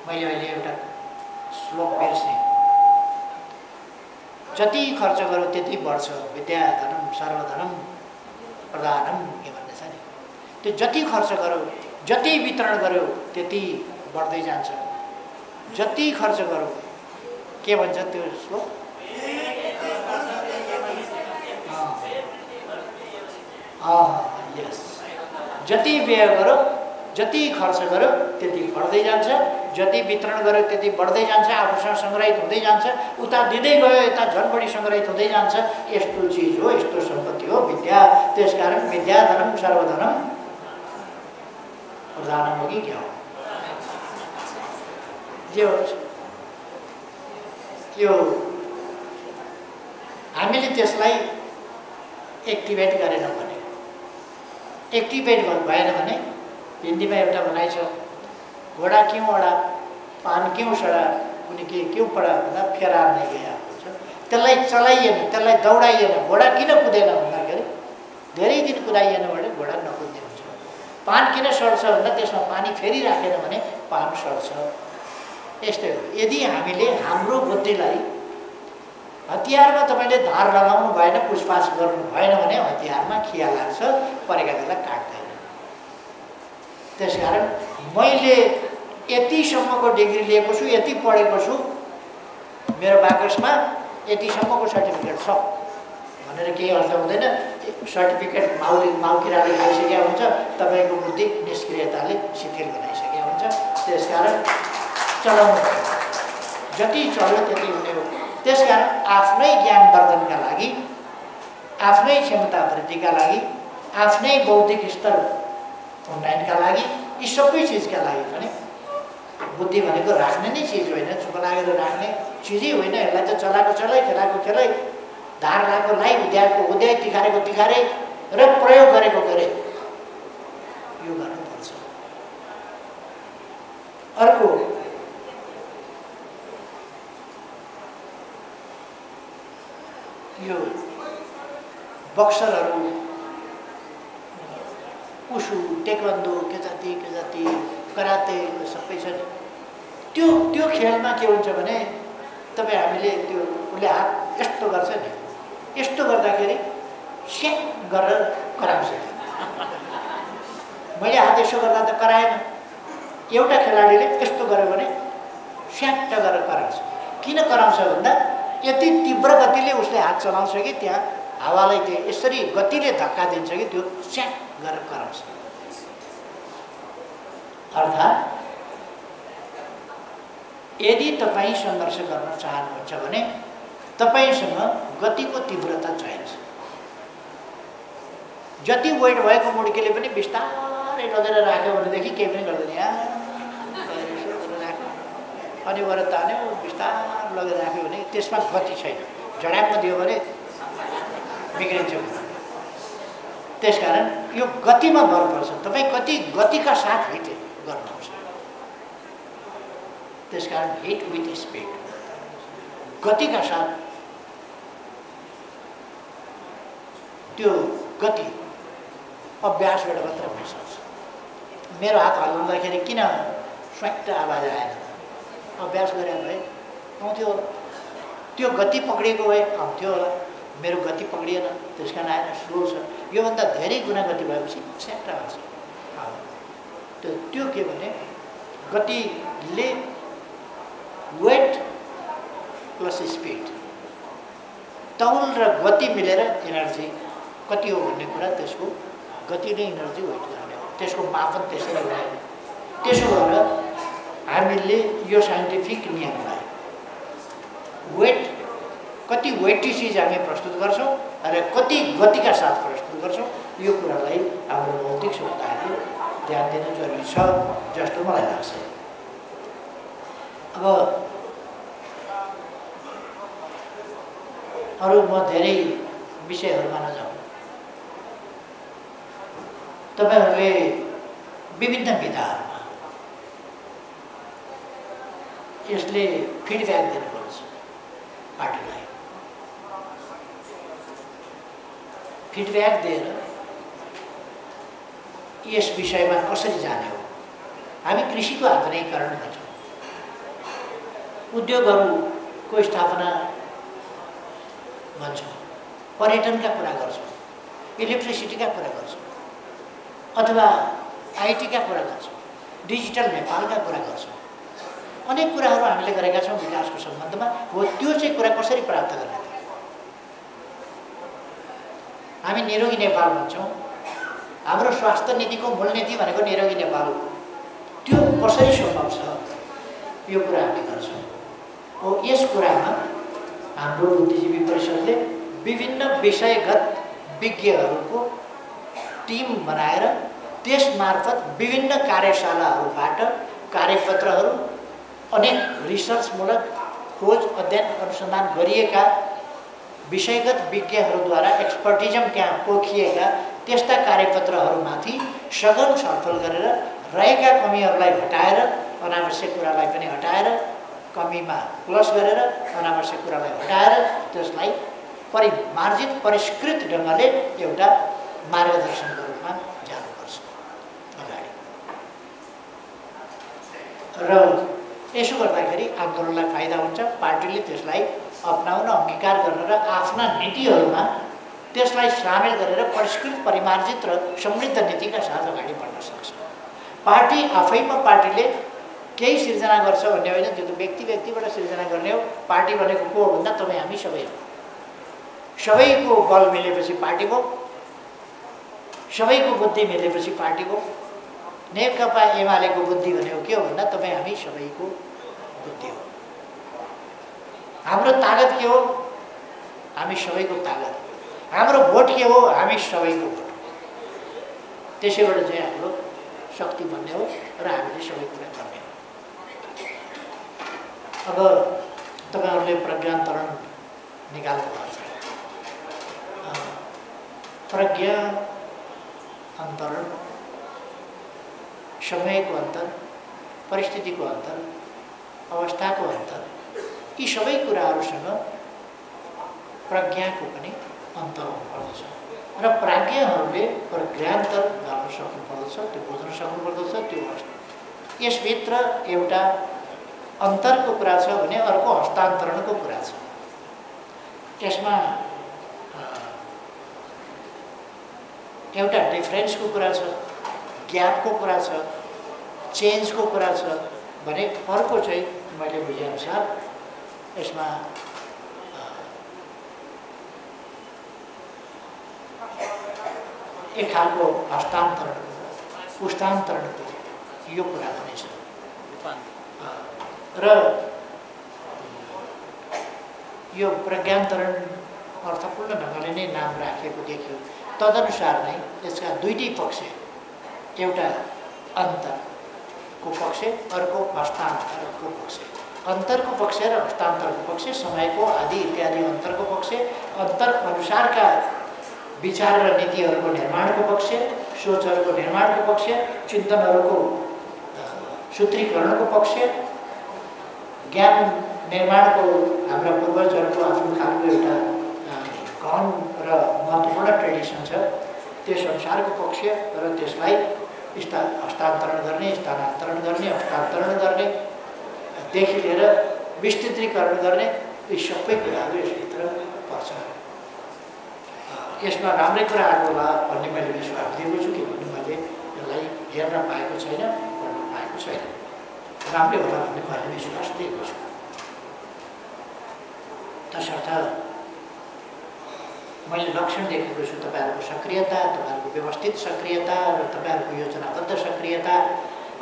मैले अहिले एउटा श्लोक बिर्सेँ, जति खर्च गरौँ त्यति बढ्छ, विद्याधनम सर्वधनम प्रदानम के भन्ने छ नि। त्यो जति खर्च गरौँ, जति वितरण गऱ्यो त्यति बढ्दै जान्छ। जति खर्च गरौँ, के भन्छ त्यो श्लोक? यस, जति व्यय गरौँ जति खर्च गर्यो त्यति बढ्दै जान्छ, जति वितरण गर्यो त्यति बढ्दै जान्छ, आफूसँग सङ्ग्रहित हुँदै जान्छ, उता दिँदै गयो यता झन् बढी सङ्ग्रहित हुँदै जान्छ। यस्तो चिज हो, यस्तो सम्पत्ति हो विद्या। त्यसकारण विद्याधनम सर्वधनम प्रधानम हो कि क्या हो, जे होस् त्यो हामीले त्यसलाई एक्टिभेट गरेन भने, एक्टिभेट भएन भने हिन्दीमा एउटा भनाइ छ, घोडा क्यों अडा पान क्यों सडा कुनै के क्यों पडा भन्दा फेरा नै गया हुन्छ। त्यसलाई चलाइएन, त्यसलाई दौडाइएन, घोडा किन कुदेन भन्दाखेरि धेरै दिन कुदाइएन भने घोडा नकुद्ने हुन्छ। पान किन सड्छ भन्दा त्यसमा पानी फेरि राखेन भने पान सड्छ। यस्तै हो, यदि हामीले हाम्रो बुद्धिलाई हतियारमा तपाईँले धार लगाउनु भएन, पुछपाछ गर्नु भएन भने हतियारमा खिया लाग्छ, परेका बेला काट्दैन। त्यसकारण मैले यतिसम्मको डिग्री लिएको छु, यति पढेको छु, मेरो बाकसमा यतिसम्मको सर्टिफिकेट छ भनेर केही अर्थ हुँदैन। सर्टिफिकेट माउकिराले खाइसकेका हुन्छ, तपाईँको बुद्धि निष्क्रियताले शिथिल बनाइसकेका हुन्छ। त्यसकारण चलाउनु जति चल्यो त्यति हुने हो। त्यसकारण आफ्नै ज्ञानवर्धनका लागि, आफ्नै क्षमता वृद्धिका लागि, आफ्नै बौद्धिक स्तर उन्नयनका लागि, यी सबै चिजका लागि पनि बुद्धि भनेको राख्ने नै चिज होइन, चुप लागेर राख्ने चिजै होइन। यसलाई त चलाएको चलाइ, खेलाएको खेलाइ, धार लगाएको लाई, उद्याएको उद्याइ, तिखारेको तिखारे र प्रयोग गरेको गरे, यो गर्नुपर्छ। अर्को यो बक्सरहरू, उसु, टेक्वान्डो, के जाति कराते सबै छ नि, त्यो खेलमा के हुन्छ भने तपाईँ हामीले त्यो उसले हात यस्तो गर्छ नि, यस्तो गर्दाखेरि स्याक गरेर कराउँछ। मैले हात यसो गर्दा त कराएन, एउटा खेलाडीले यस्तो गर्यो भने स्याक्ट गरेर कराउँछ। किन कराउँछ भन्दा यति तीव्र गतिले उसले हात चलाउँछ कि त्यहाँ हावालाई त्यो यसरी गतिले धक्का दिन्छ कि त्यो स्याक गरेर कराउँछ। अर्थात् यदि तपाईँ सङ्घर्ष गर्न चाहनुहुन्छ भने तपाईँसँग गतिको तीव्रता चाहिन्छ। जति वेट भएको मुड्केले पनि बिस्तारै लगेर राख्यो भनेदेखि केही पनि गर्दैन, अनि गएर तान्यो, बिस्तार लगेर राख्यो भने त्यसमा गति छैन, झड्याममा दियो भने बिग्रिन्छ। त्यसकारण यो गतिमा भर पर्छ, तपाईँ कति गतिका साथ हिट गर्नुहुन्छ। त्यसकारण हिट विथ स्पिड, गतिका साथ। त्यो गति अभ्यासबाट मात्र हुन सक्छ। मेरो हात हल्लाउँदाखेरि किन स्वाट आवाज आएन? अभ्यास गरे भए आउँथ्यो होला, त्यो गति पक्रिएको भए आउँथ्यो होला। मेरो गति पक्रिएन, त्यस कारण आएन, स्लो छ। योभन्दा धेरै गुणा गति भएपछि स्याट आउँछ। त्यो के भने गतिले वेट प्लस स्पिड, तौल र गति मिलेर एनर्जी कति हो भन्ने कुरा, त्यसको गति नै एनर्जी वेट गर्ने हो, त्यसको मापन त्यसरी भयो। त्यसो भएर हामीले यो साइन्टिफिक नियमलाई वेट, कति वेटी चिज हामी प्रस्तुत गर्छौँ र कति गतिका साथ प्रस्तुत गर्छौँ, यो कुरालाई हाम्रो भौतिक समुदायले ध्यान दिन जरुरी छ जस्तो मलाई लाग्छ। अब अरू म धेरै विषयहरूमा नजाउँ, तपाईँहरूले विभिन्न विधाहरूमा यसले फिडब्याक दिनुपर्छ पार्टीलाई। फिडब्याक दिएर यस विषयमा कसरी जाने हो। हामी कृषिको आधुनिकीकरण गर्छौँ, उद्योगहरूको स्थापना भन्छौँ, पर्यटनका कुरा गर्छौँ, इलेक्ट्रिसिटीका कुरा गर्छौँ, अथवा आइटीका कुरा गर्छौँ, डिजिटल नेपालका कुरा गर्छौँ। अनेक कुराहरू हामीले गरेका छौँ विकासको सम्बन्धमा। हो त्यो चाहिँ कुरा कसरी प्राप्त गर्ने त? हामी निरोगी नेपाल भन्छौँ, हाम्रो स्वास्थ्य नीतिको मूलनीति भनेको निरोगी नेपाल हो। त्यो कसरी सम्भव छ यो कुरा हामी गर्छौँ। हो यस कुरामा हाम्रो बुद्धिजीवी परिषदले विभिन्न विषयगत विज्ञहरूको टिम बनाएर त्यसमार्फत विभिन्न कार्यशालाहरूबाट कार्यपत्रहरू, अनेक रिसर्चमूलक खोज अध्ययन अनुसन्धान गरिएका विषयगत विज्ञहरूद्वारा एक्सपर्टिजम त्यहाँ पोखिएका त्यस्ता कार्यपत्रहरूमाथि सघन छलफल गरेर रहेका कमीहरूलाई हटाएर अनावश्यक कुरालाई पनि हटाएर, कमीमा प्लस गरेर अनावश्यक कुरालाई हटाएर त्यसलाई परिमार्जित परिष्कृत ढङ्गले एउटा मार्गदर्शनको रूपमा जानुपर्छ अगाडि। र यसो गर्दाखेरि आन्दोलनलाई फाइदा हुन्छ। पार्टीले त्यसलाई अपनाउन, अंगीकार गर्न र आफ्ना नीतिहरूमा त्यसलाई सामेल गरेर परिष्कृत, परिमार्जित र समृद्ध नीतिका साथ अगाडि बढ्न सक्छ। पार्टी आफैमा पार्टीले केही सिर्जना गर्छ भन्ने होइन, त्यो त व्यक्तिबाट सिर्जना गर्ने हो। पार्टी भनेको को हो भन्दा तपाईँ हामी सबै हो। सबैको बल मिलेपछि पार्टी हो, सबैको बुद्धि मिलेपछि पार्टी हो। नेकपा एमालेको बुद्धि भनेको के हो भन्दा तपाईँ हामी सबैको बुद्धि हो। हाम्रो तागत के हो? हामी सबैको तागत। हाम्रो भोट के हो? हामी सबैको भोट। त्यसैबाट चाहिँ हाम्रो शक्ति बन्ने हो र हामीले सबै कुरा गर्ने हो। अब तपाईहरुले प्रज्ञान्तरण निकाल्नु भएको छ। प्रज्ञा अन्तरण, समयको अन्तर, परिस्थितिको अन्तर, अवस्थाको अन्तर, यी सबै कुराहरूसँग प्रज्ञाको पनि अन्तर हुनुपर्दछ र प्राज्ञहरूले प्रज्ञान्तर गर्न सक्नुपर्दछ, त्यो बुझ्न सक्नुपर्दछ। त्यो यसभित्र एउटा अन्तरको कुरा छ भने अर्को हस्तान्तरणको कुरा छ। त्यसमा एउटा डिफरेन्सको कुरा छ, ग्यापको कुरा छ, चेन्जको कुरा छ भने अर्को चाहिँ मैले बुझेअनुसार यसमा एक खालको हस्तान्तरणको, पुस्तान्तरणको यो कुरा पनि छ र यो प्रज्ञान्तरण अर्थपूर्ण ढङ्गले नै नाम राखिएको देखियो। तदनुसार नै यसका दुईटै पक्ष, एउटा अन्तरको पक्ष, अर्को हस्तान्तरको पक्ष। अन्तरको पक्ष र हस्तान्तरको पक्ष, समयको आदि इत्यादि अन्तरको पक्ष, अन्तर अनुसारका विचार र नीतिहरूको निर्माणको पक्ष, सोचहरूको निर्माणको पक्ष, चिन्तनहरूको सूत्रीकरणको पक्ष, ज्ञान निर्माणको हाम्रा पूर्वजहरूको आफ्नो खालको एउटा गहन र महत्त्वपूर्ण ट्रेडिसन छ, त्यस अनुसारको पक्ष र त्यसलाई हस्तान्तरण गर्ने, स्थानान्तरण गर्ने, हस्तान्तरण गर्ने देखि लिएर विस्तृतीकरण गर्ने, यी सबै कुराहरू यसभित्र पर्छ। यसमा राम्रै कुराहरू होला भन्ने मैले विश्वास दिएको छु, किनभने मैले यसलाई हेर्न पाएको छैन, पढ्न पाएको छैन। राम्रै होला भन्ने मैले विश्वास दिएको छु। तसर्थ मैले लक्षण देखेको छु तपाईहरुको सक्रियता, तपाईहरुको व्यवस्थित सक्रियता र तपाईहरुको योजनाबद्ध सक्रियता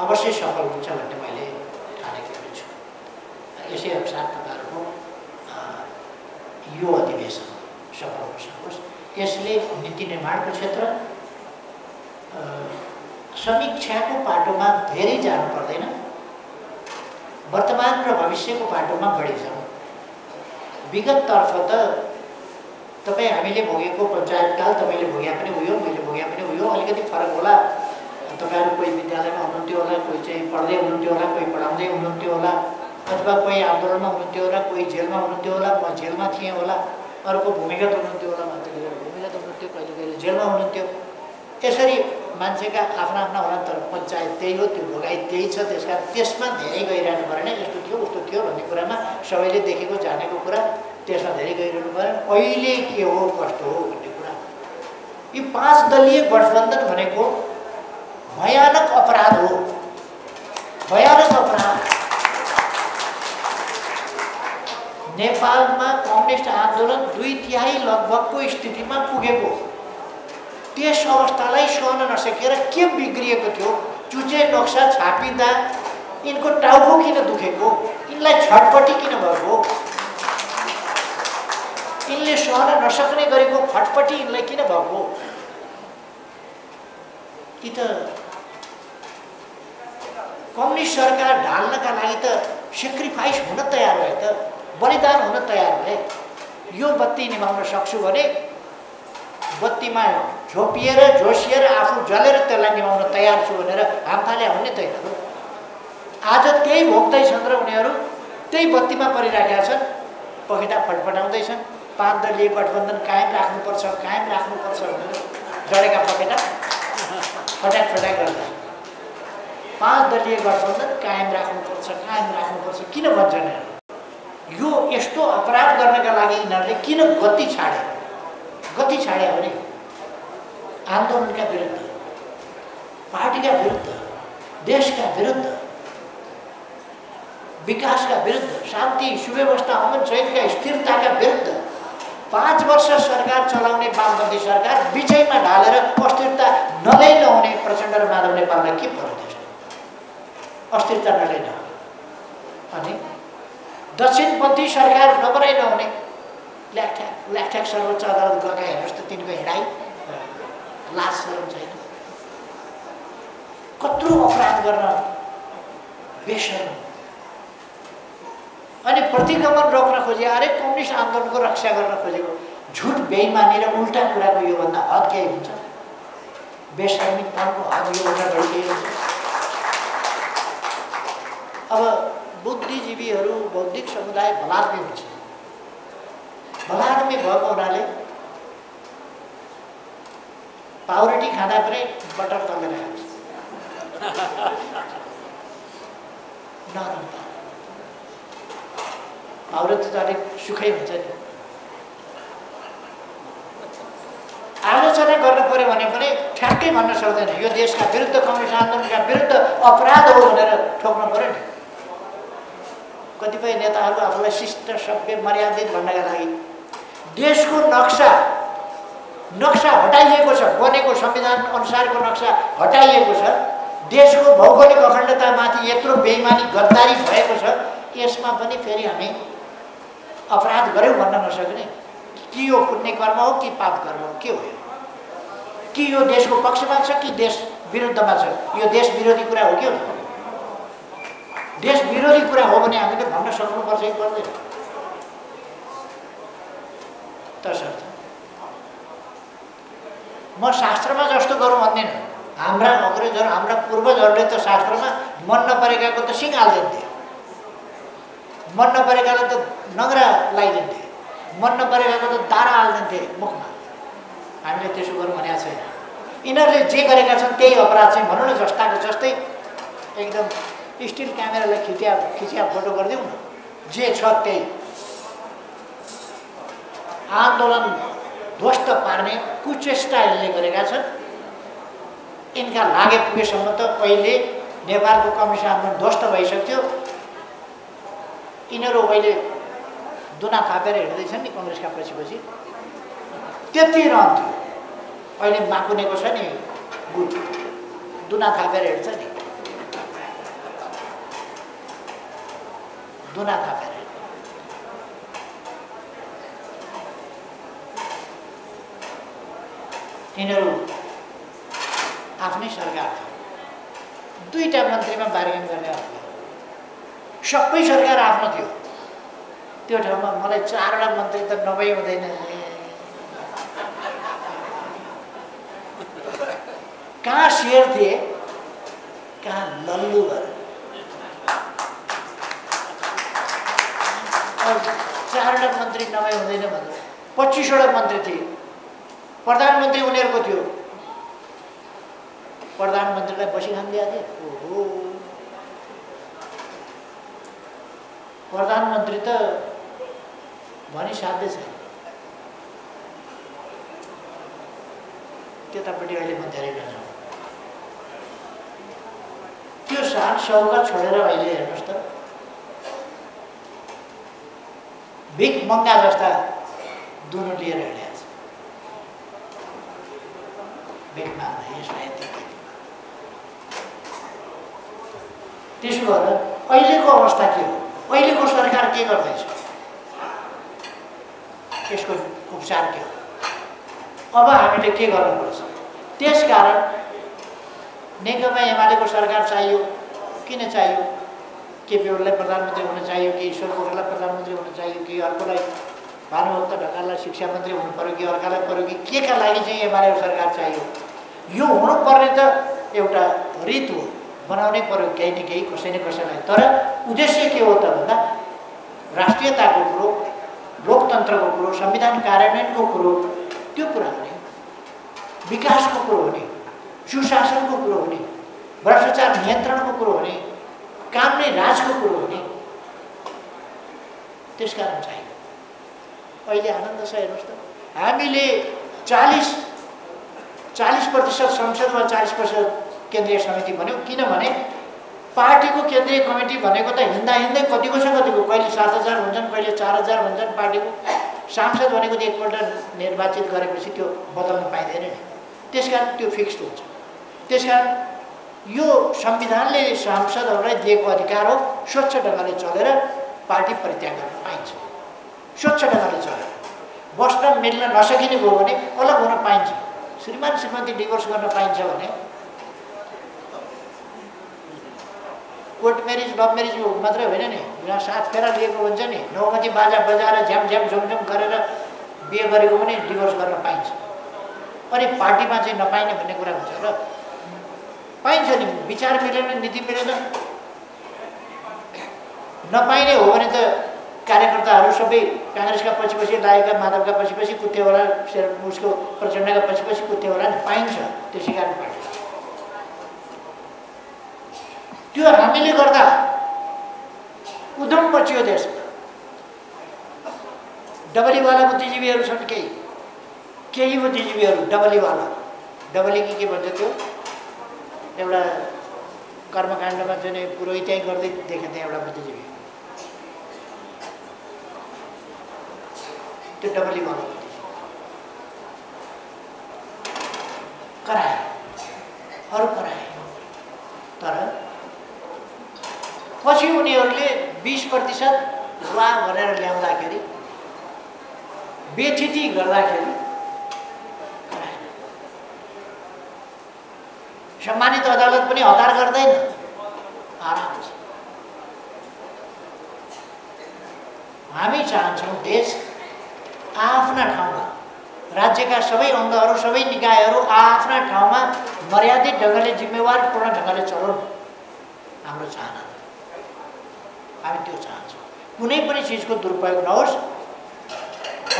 अवश्य सफल हुन्छ भन्ने मैले ठानेको छु। यसै अनुसार तपाईहरुको यो अधिवेशन सफल हुन सकोस्। यसले नीति निर्माणको क्षेत्र, समीक्षाको पाटोमा धेरै जानु पर्दैन, वर्तमान र भविष्यको पाटोमा बढी जाउँ। विगततर्फ त तपाईँ हामीले भोगेको पञ्चायतकाल तपाईँले भोग्या पनि उयो, मैले भोग्या पनि उयो, अलिकति फरक होला। तपाईहरु कोही विद्यालयमा हुनुहुन्थ्यो होला, कोही चाहिँ पढ्दै हुनुहुन्थ्यो होला, कोही पढाउँदै हुनुहुन्थ्यो होला, अथवा कोही आन्दोलनमा हुनुहुन्थ्यो होला, कोही जेलमा हुनुहुन्थ्यो होला, म जेलमा थिएँ होला, अर्को भूमिगत हुनुहुन्थ्यो होला, मान्छेले भूमिगत हुनुहुन्थ्यो, कहिले कहिले जेलमा हुनुहुन्थ्यो। यसरी मान्छेका आफ्ना आफ्ना होला, तर पञ्चायत त्यही हो, त्यो भोगाइ त्यही छ। त्यसमा धेरै गइरहनु परेन, यस्तो थियो उस्तो थियो भन्ने कुरामा सबैले देखेको जानेको कुरा, त्यसमा धेरै गइरहनु परेन। अहिले के हो कस्तो हो भन्ने कुरा, यी 5 दलीय गठबन्धन भनेको भयानक अपराध हो, भयानक अपराध। नेपालमा कम्युनिस्ट आन्दोलन 2/3 लगभगको स्थितिमा पुगेको, त्यस अवस्थालाई सहन नसकेर के बिग्रिएको थियो, चुचे नक्सा छापिँदा यिनको टाउको किन दुखेको, यिनलाई छटपटी किन भएको, यिनले सहन नसक्ने गरेको फटपटी यिनलाई किन भएको। कि त कम्युनिस्ट सरकार ढाल्नका लागि त सेक्रिफाइस हुन तयार भए, त बलिदान हुन तयार भए। यो बत्ती निभाउन सक्छु भने बत्तीमा झोपिएर झोसिएर आफू जलेर त्यसलाई निभाउन तयार छु भनेर हामफाले आउने तयार हो। आज त्यही भोग्दैछन् र उनीहरू त्यही बत्तीमा परिराखेका छन्, पखेटा फटफटाउँदैछन्। 5 दलीय गठबन्धन कायम राख्नुपर्छ भनेर जडेका पखेटा फटाक गर्दा 5 दलीय गठबन्धन कायम राख्नुपर्छ किन भन्छन्? यो यस्तो अपराध गर्नका लागि यिनीहरूले किन गति छाडे भने आन्दोलनका विरुद्ध, पार्टीका विरुद्ध, देशका विरुद्ध, विकासका विरुद्ध, शान्ति सुव्यवस्था अमन चैनका स्थिरताका विरुद्ध 5 वर्ष सरकार चलाउने वामपन्थी सरकार बिचैमा ढालेर अस्थिरता नलै नहुने प्रचण्ड र माधव नेपाललाई के पर्यो? त्यसले अस्थिरता नलै नहुने अनि दक्षिणपन्थी सरकार नबनाइ नहुने ल्याकठ्याक सर्वोच्च अदालत गएका हेर्नुहोस् त, तिनको हिँडाइ लाज शरम छैन। कत्रो अपराध गर्न बेसर्म। अनि प्रतिगमन रोक्न खोजे, अरे कम्युनिस्ट आन्दोलनको रक्षा गर्न खोजेको झुट बेइमानी र उल्टा कुराको योभन्दा हद केही हुन्छ? बेसर्मीपनको हद योभन्दा बढी केही हुन्छ? अब बुद्धिजीवीहरू, बौद्धिक समुदाय बलात्मी हुन्छ। बलात्मी भएको हुनाले पाउरोटी खाँदा पनि बटर तलेर खान्छ, नरम पाउरोटी त अलिक सुखै हुन्छ नि। आलोचना गर्न पर्यो भने पनि ठ्याक्कै भन्न सक्दैन, यो देशका विरुद्ध, कम्युनिस्ट आन्दोलनका विरुद्ध अपराध हो भनेर ठोक्नु पर्यो नि। कतिपय नेताहरू आफूलाई शिष्ट सभ्य मर्यादित भन्नका लागि देशको नक्सा हटाइएको छ, बनेको संविधान अनुसारको नक्सा हटाइएको छ, देशको भौगोलिक अखण्डतामाथि यत्रो बेइमानी गद्दारी भएको छ, यसमा पनि फेरि हामी अपराध गर्यौँ भन्न नसक्ने कि यो पुण्य कर्म हो कि पाप कर्म हो, के हो? कि यो देशको पक्षमा छ कि देश विरुद्धमा छ? यो देश विरोधी कुरा हो, के हो? देश विरोधी कुरा हो भने हामीले भन्न सक्नुपर्छ कि पर्दैन? तसर्थ म शास्त्रमा जस्तो गरौँ भन्दिनँ। हाम्रा अग्रजहरू, हाम्रा पूर्वजहरूले त शास्त्रमा मन नपरेकाको त सिङ हालिदिन्थे, मन नपरेकालाई त नङ्ग्रा लगाइदिन्थे, मन नपरेकाको त दारा हालिदिन्थे मुखमा। हामीले त्यसो गरौँ भनेको छैन। यिनीहरूले जे गरेका छन् त्यही अपराध चाहिँ भनौँ न, जस्ताको जस्तै एकदम स्टिल क्यामेरालाई खिचिया फोटो गरिदिउँ न, जे छ त्यही। आन्दोलन ध्वस्त पार्ने कुचेष्टा यसले गरेका छन्। यिनका लागे पुगेसम्म त अहिले नेपालको कम्युनिस्ट आन्दोलन ध्वस्त भइसक्थ्यो। यिनीहरू अहिले दुना थापेर हिँड्दैछन् नि कङ्ग्रेसका पछि त्यति रहन्थ्यो। अहिले माकुनेको छ नि गुट, दुना थापेर हिँड्छ नि, दुना थापेर। यिनीहरू आफ्नै सरकार थियो, 2टा मन्त्रीमा बार्गेन गर्ने, सबै सरकार आफ्नो थियो। त्यो ठाउँमा मलाई 4वटा मन्त्री त नभई हुँदैन। कहाँ शेर थिए, कहाँ लल्लु भएर। 4वटा मन्त्री नभई हुँदैन भन्दा 25वटा मन्त्री थिए। प्रधानमन्त्री उनीहरूको थियो, प्रधानमन्त्रीलाई बसी खान दिएको थियो। ओहो, प्रधानमन्त्री त भनिसाध्यै छैन। त्यतापट्टि अहिले म धेरै नजाउँ। त्यो साल सौगात छोडेर अहिले हेर्नुहोस् त, भिख मङ्गा जस्ता दुनो लिएर हिँडेको छ। भेटमा यसमा यति त्यसो भएर अहिलेको अवस्था के हो, अहिलेको सरकार के गर्दैछ, यसको उपचार के हो, अब हामीले के गर्नुपर्छ। त्यसकारण नेकपा एमालेको सरकार चाहियो। किन चाहियो? केपी ओलीलाई प्रधानमन्त्री हुन चाहियो कि ईश्वर पोखरेललाई प्रधानमन्त्री हुन चाहियो कि अर्कोलाई भानुभक्त ढकाललाई शिक्षा मन्त्री हुनु पर्यो कि अर्कालाई पर्यो कि के का लागि चाहिँ एमालेको सरकार चाहियो? यो हुनुपर्ने त एउटा रीत हो, बनाउनै पर्यो केही न केही कसै न कसैलाई। तर उद्देश्य के हो त भन्दा राष्ट्रियताको कुरो, लोकतन्त्रको कुरो, संविधान कार्यान्वयनको कुरो, त्यो कुरा हो नि, विकासको कुरो हो नि, सुशासनको कुरो हो नि, भ्रष्टाचार नियन्त्रणको कुरो हो नि, काम नै राजको कुरो हो नि। त्यसकारण चाहियो। अहिले आनन्द छ हेर्नुहोस् त, हामीले 40% संसद वा 40% केन्द्रीय समिति भन्यो। किनभने पार्टीको केन्द्रीय कमिटी भनेको त हिँड्दा हिँड्दै कतिको छ कतिको, कहिले 7,000 हुन्छन्, कहिले 4,000 हुन्छन् पार्टीको। सांसद भनेको त एकपल्ट निर्वाचित गरेपछि त्यो बदल्न पाइँदैन नि, त्यसकारण त्यो फिक्स्ड हुन्छ। त्यसकारण यो संविधानले सांसदहरूलाई दिएको अधिकार हो, स्वच्छ ढङ्गले चलेर पार्टी परित्याग गर्न पाइन्छ। स्वच्छ ढङ्गले चलेर बस्न मिल्न नसकिने भयो भने अलग हुन पाइन्छ। श्रीमान श्रीमती डिभोर्स गर्न पाइन्छ भने, कोर्ट म्यारिज लभ म्यारिज मात्रै होइन नि, यहाँ 7 फेरा लिएको हुन्छ नि, 9 बाजा बजाएर झ्याम झ्याम झुमझुम गरेर बिहे गरेको पनि डिभोर्स गर्न पाइन्छ। अनि पार्टीमा चाहिँ नपाइने भन्ने कुरा हुन्छ र? पाइन्छ नि, विचार मिलेन, नीति मिलेन, नपाइने हो भने त कार्यकर्ताहरू सबै काङ्ग्रेसका पछि लागेका, माधवका पछि कुद्थे होला, उसको प्रचण्डका पछि कुद्थे होला नि, पाइन्छ। त्यसै कारण पार्टी त्यो हामीले गर्दा उद्यम मचियो देशमा। डबलीवाला बुद्धिजीवीहरू छन्, केही बुद्धिजीवीहरू डबलीवाला, डबली के भन्छ त्यो एउटा कर्मकाण्डमा चाहिँ पुरोहितै गर्दै देखेको थिएँ एउटा बुद्धिजीवी, त्यो डबलीवाला बुद्धिजीवी कराए, अरू कराए। तर पछि उनीहरूले 20% वा भनेर ल्याउँदाखेरि, बेथिति गर्दाखेरि सम्मानित अदालत पनि हतार गर्दैन, आराम छ। हामी चाहन्छौँ देश आफ्ना ठाउँमा, राज्यका सबै अङ्गहरू, सबै निकायहरू आफ्ना ठाउँमा मर्यादित ढङ्गले, जिम्मेवारपूर्ण ढङ्गले चलाउन्। हाम्रो चाहना, हामी त्यो चाहन्छौँ। कुनै पनि चिजको दुरुपयोग नहोस्,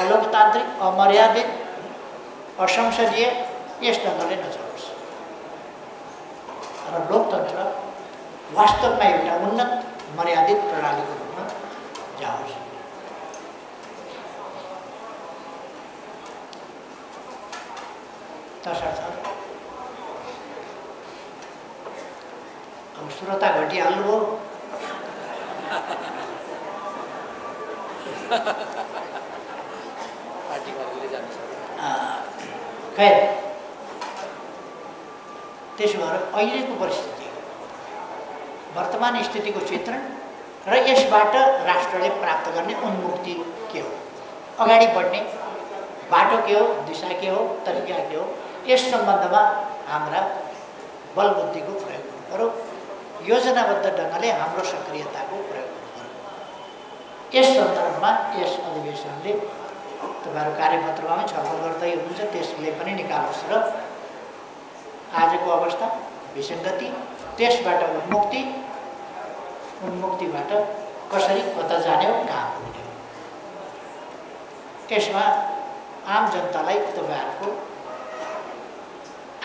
अलोकतान्त्रिक, अमर्यादित, असंसदीय यस ढङ्गले नचलोस् र लोकतन्त्र वास्तवमा एउटा उन्नत मर्यादित प्रणालीको रूपमा जाओस्। तसर्थ अब श्रोता घटिहाल्नुभयो। खैर, त्यसो भएर अहिलेको परिस्थिति, वर्तमान स्थितिको चित्रण र यसबाट राष्ट्रले प्राप्त गर्ने उन्मुक्ति के हो, अगाडि बढ्ने बाटो के हो, दिशा के हो, तरिका के हो, यस सम्बन्धमा हाम्रा बलबुद्धिको प्रयोग गर्नु पर्यो। योजनाबद्ध ढङ्गले हाम्रो सक्रियताको प्रयोग गर्नु पर्यो। यस सन्दर्भमा यस अधिवेशनले तपाईँहरू कार्यपत्रमा पनि छलफल गर्दै हुनुहुन्छ, त्यसले पनि निकालोस् र आजको अवस्था, विसङ्गति, त्यसबाट उन्मुक्तिबाट कसरी कता जाने हो, कहाँ पुग्ने हो, यसमा आम जनतालाई तपाईँहरूको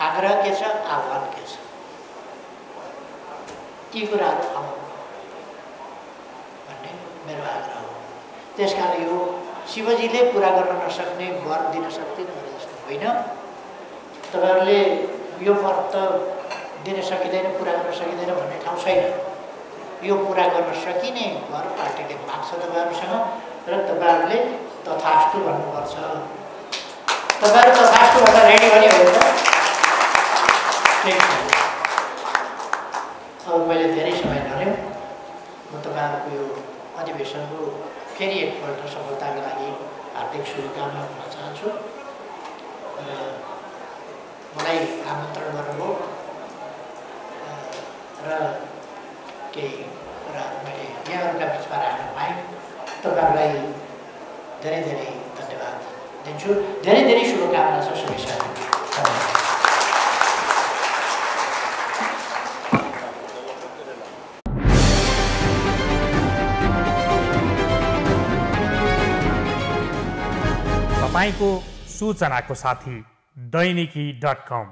आग्रह के छ, आह्वान के छ, यी कुराहरू आउनु भन्ने मेरो आग्रह हो। त्यसकारण यो शिवजीले पुरा गर्न नसक्ने वर दिन सक्दैन भने जस्तो होइन। तपाईँहरूले यो वर त दिन सकिँदैन, पुरा गर्न सकिँदैन भन्ने ठाउँ छैन। यो पुरा गर्न सकिने वर पार्टीले माग्छ तपाईँहरूसँग र तपाईँहरूले तथास्तु भन्नुपर्छ। तपाईँहरू तथास्तु भन्न रेडी भने हो त? प्रकारको यो अधिवेशनको फेरि एकपल्ट सफलताको लागि हार्दिक शुभकामना भन्न चाहन्छु र मलाई आमन्त्रण गर्नुभयो र केही कुराहरू मैले यहाँहरूका बिचमा राख्न पाएँ। तपाईँहरूलाई धेरै धेरै धन्यवाद दिन्छु। धेरै धेरै शुभकामना छ। शुभेच्छा। तपाईको सूचनाको साथी दैनिकी.com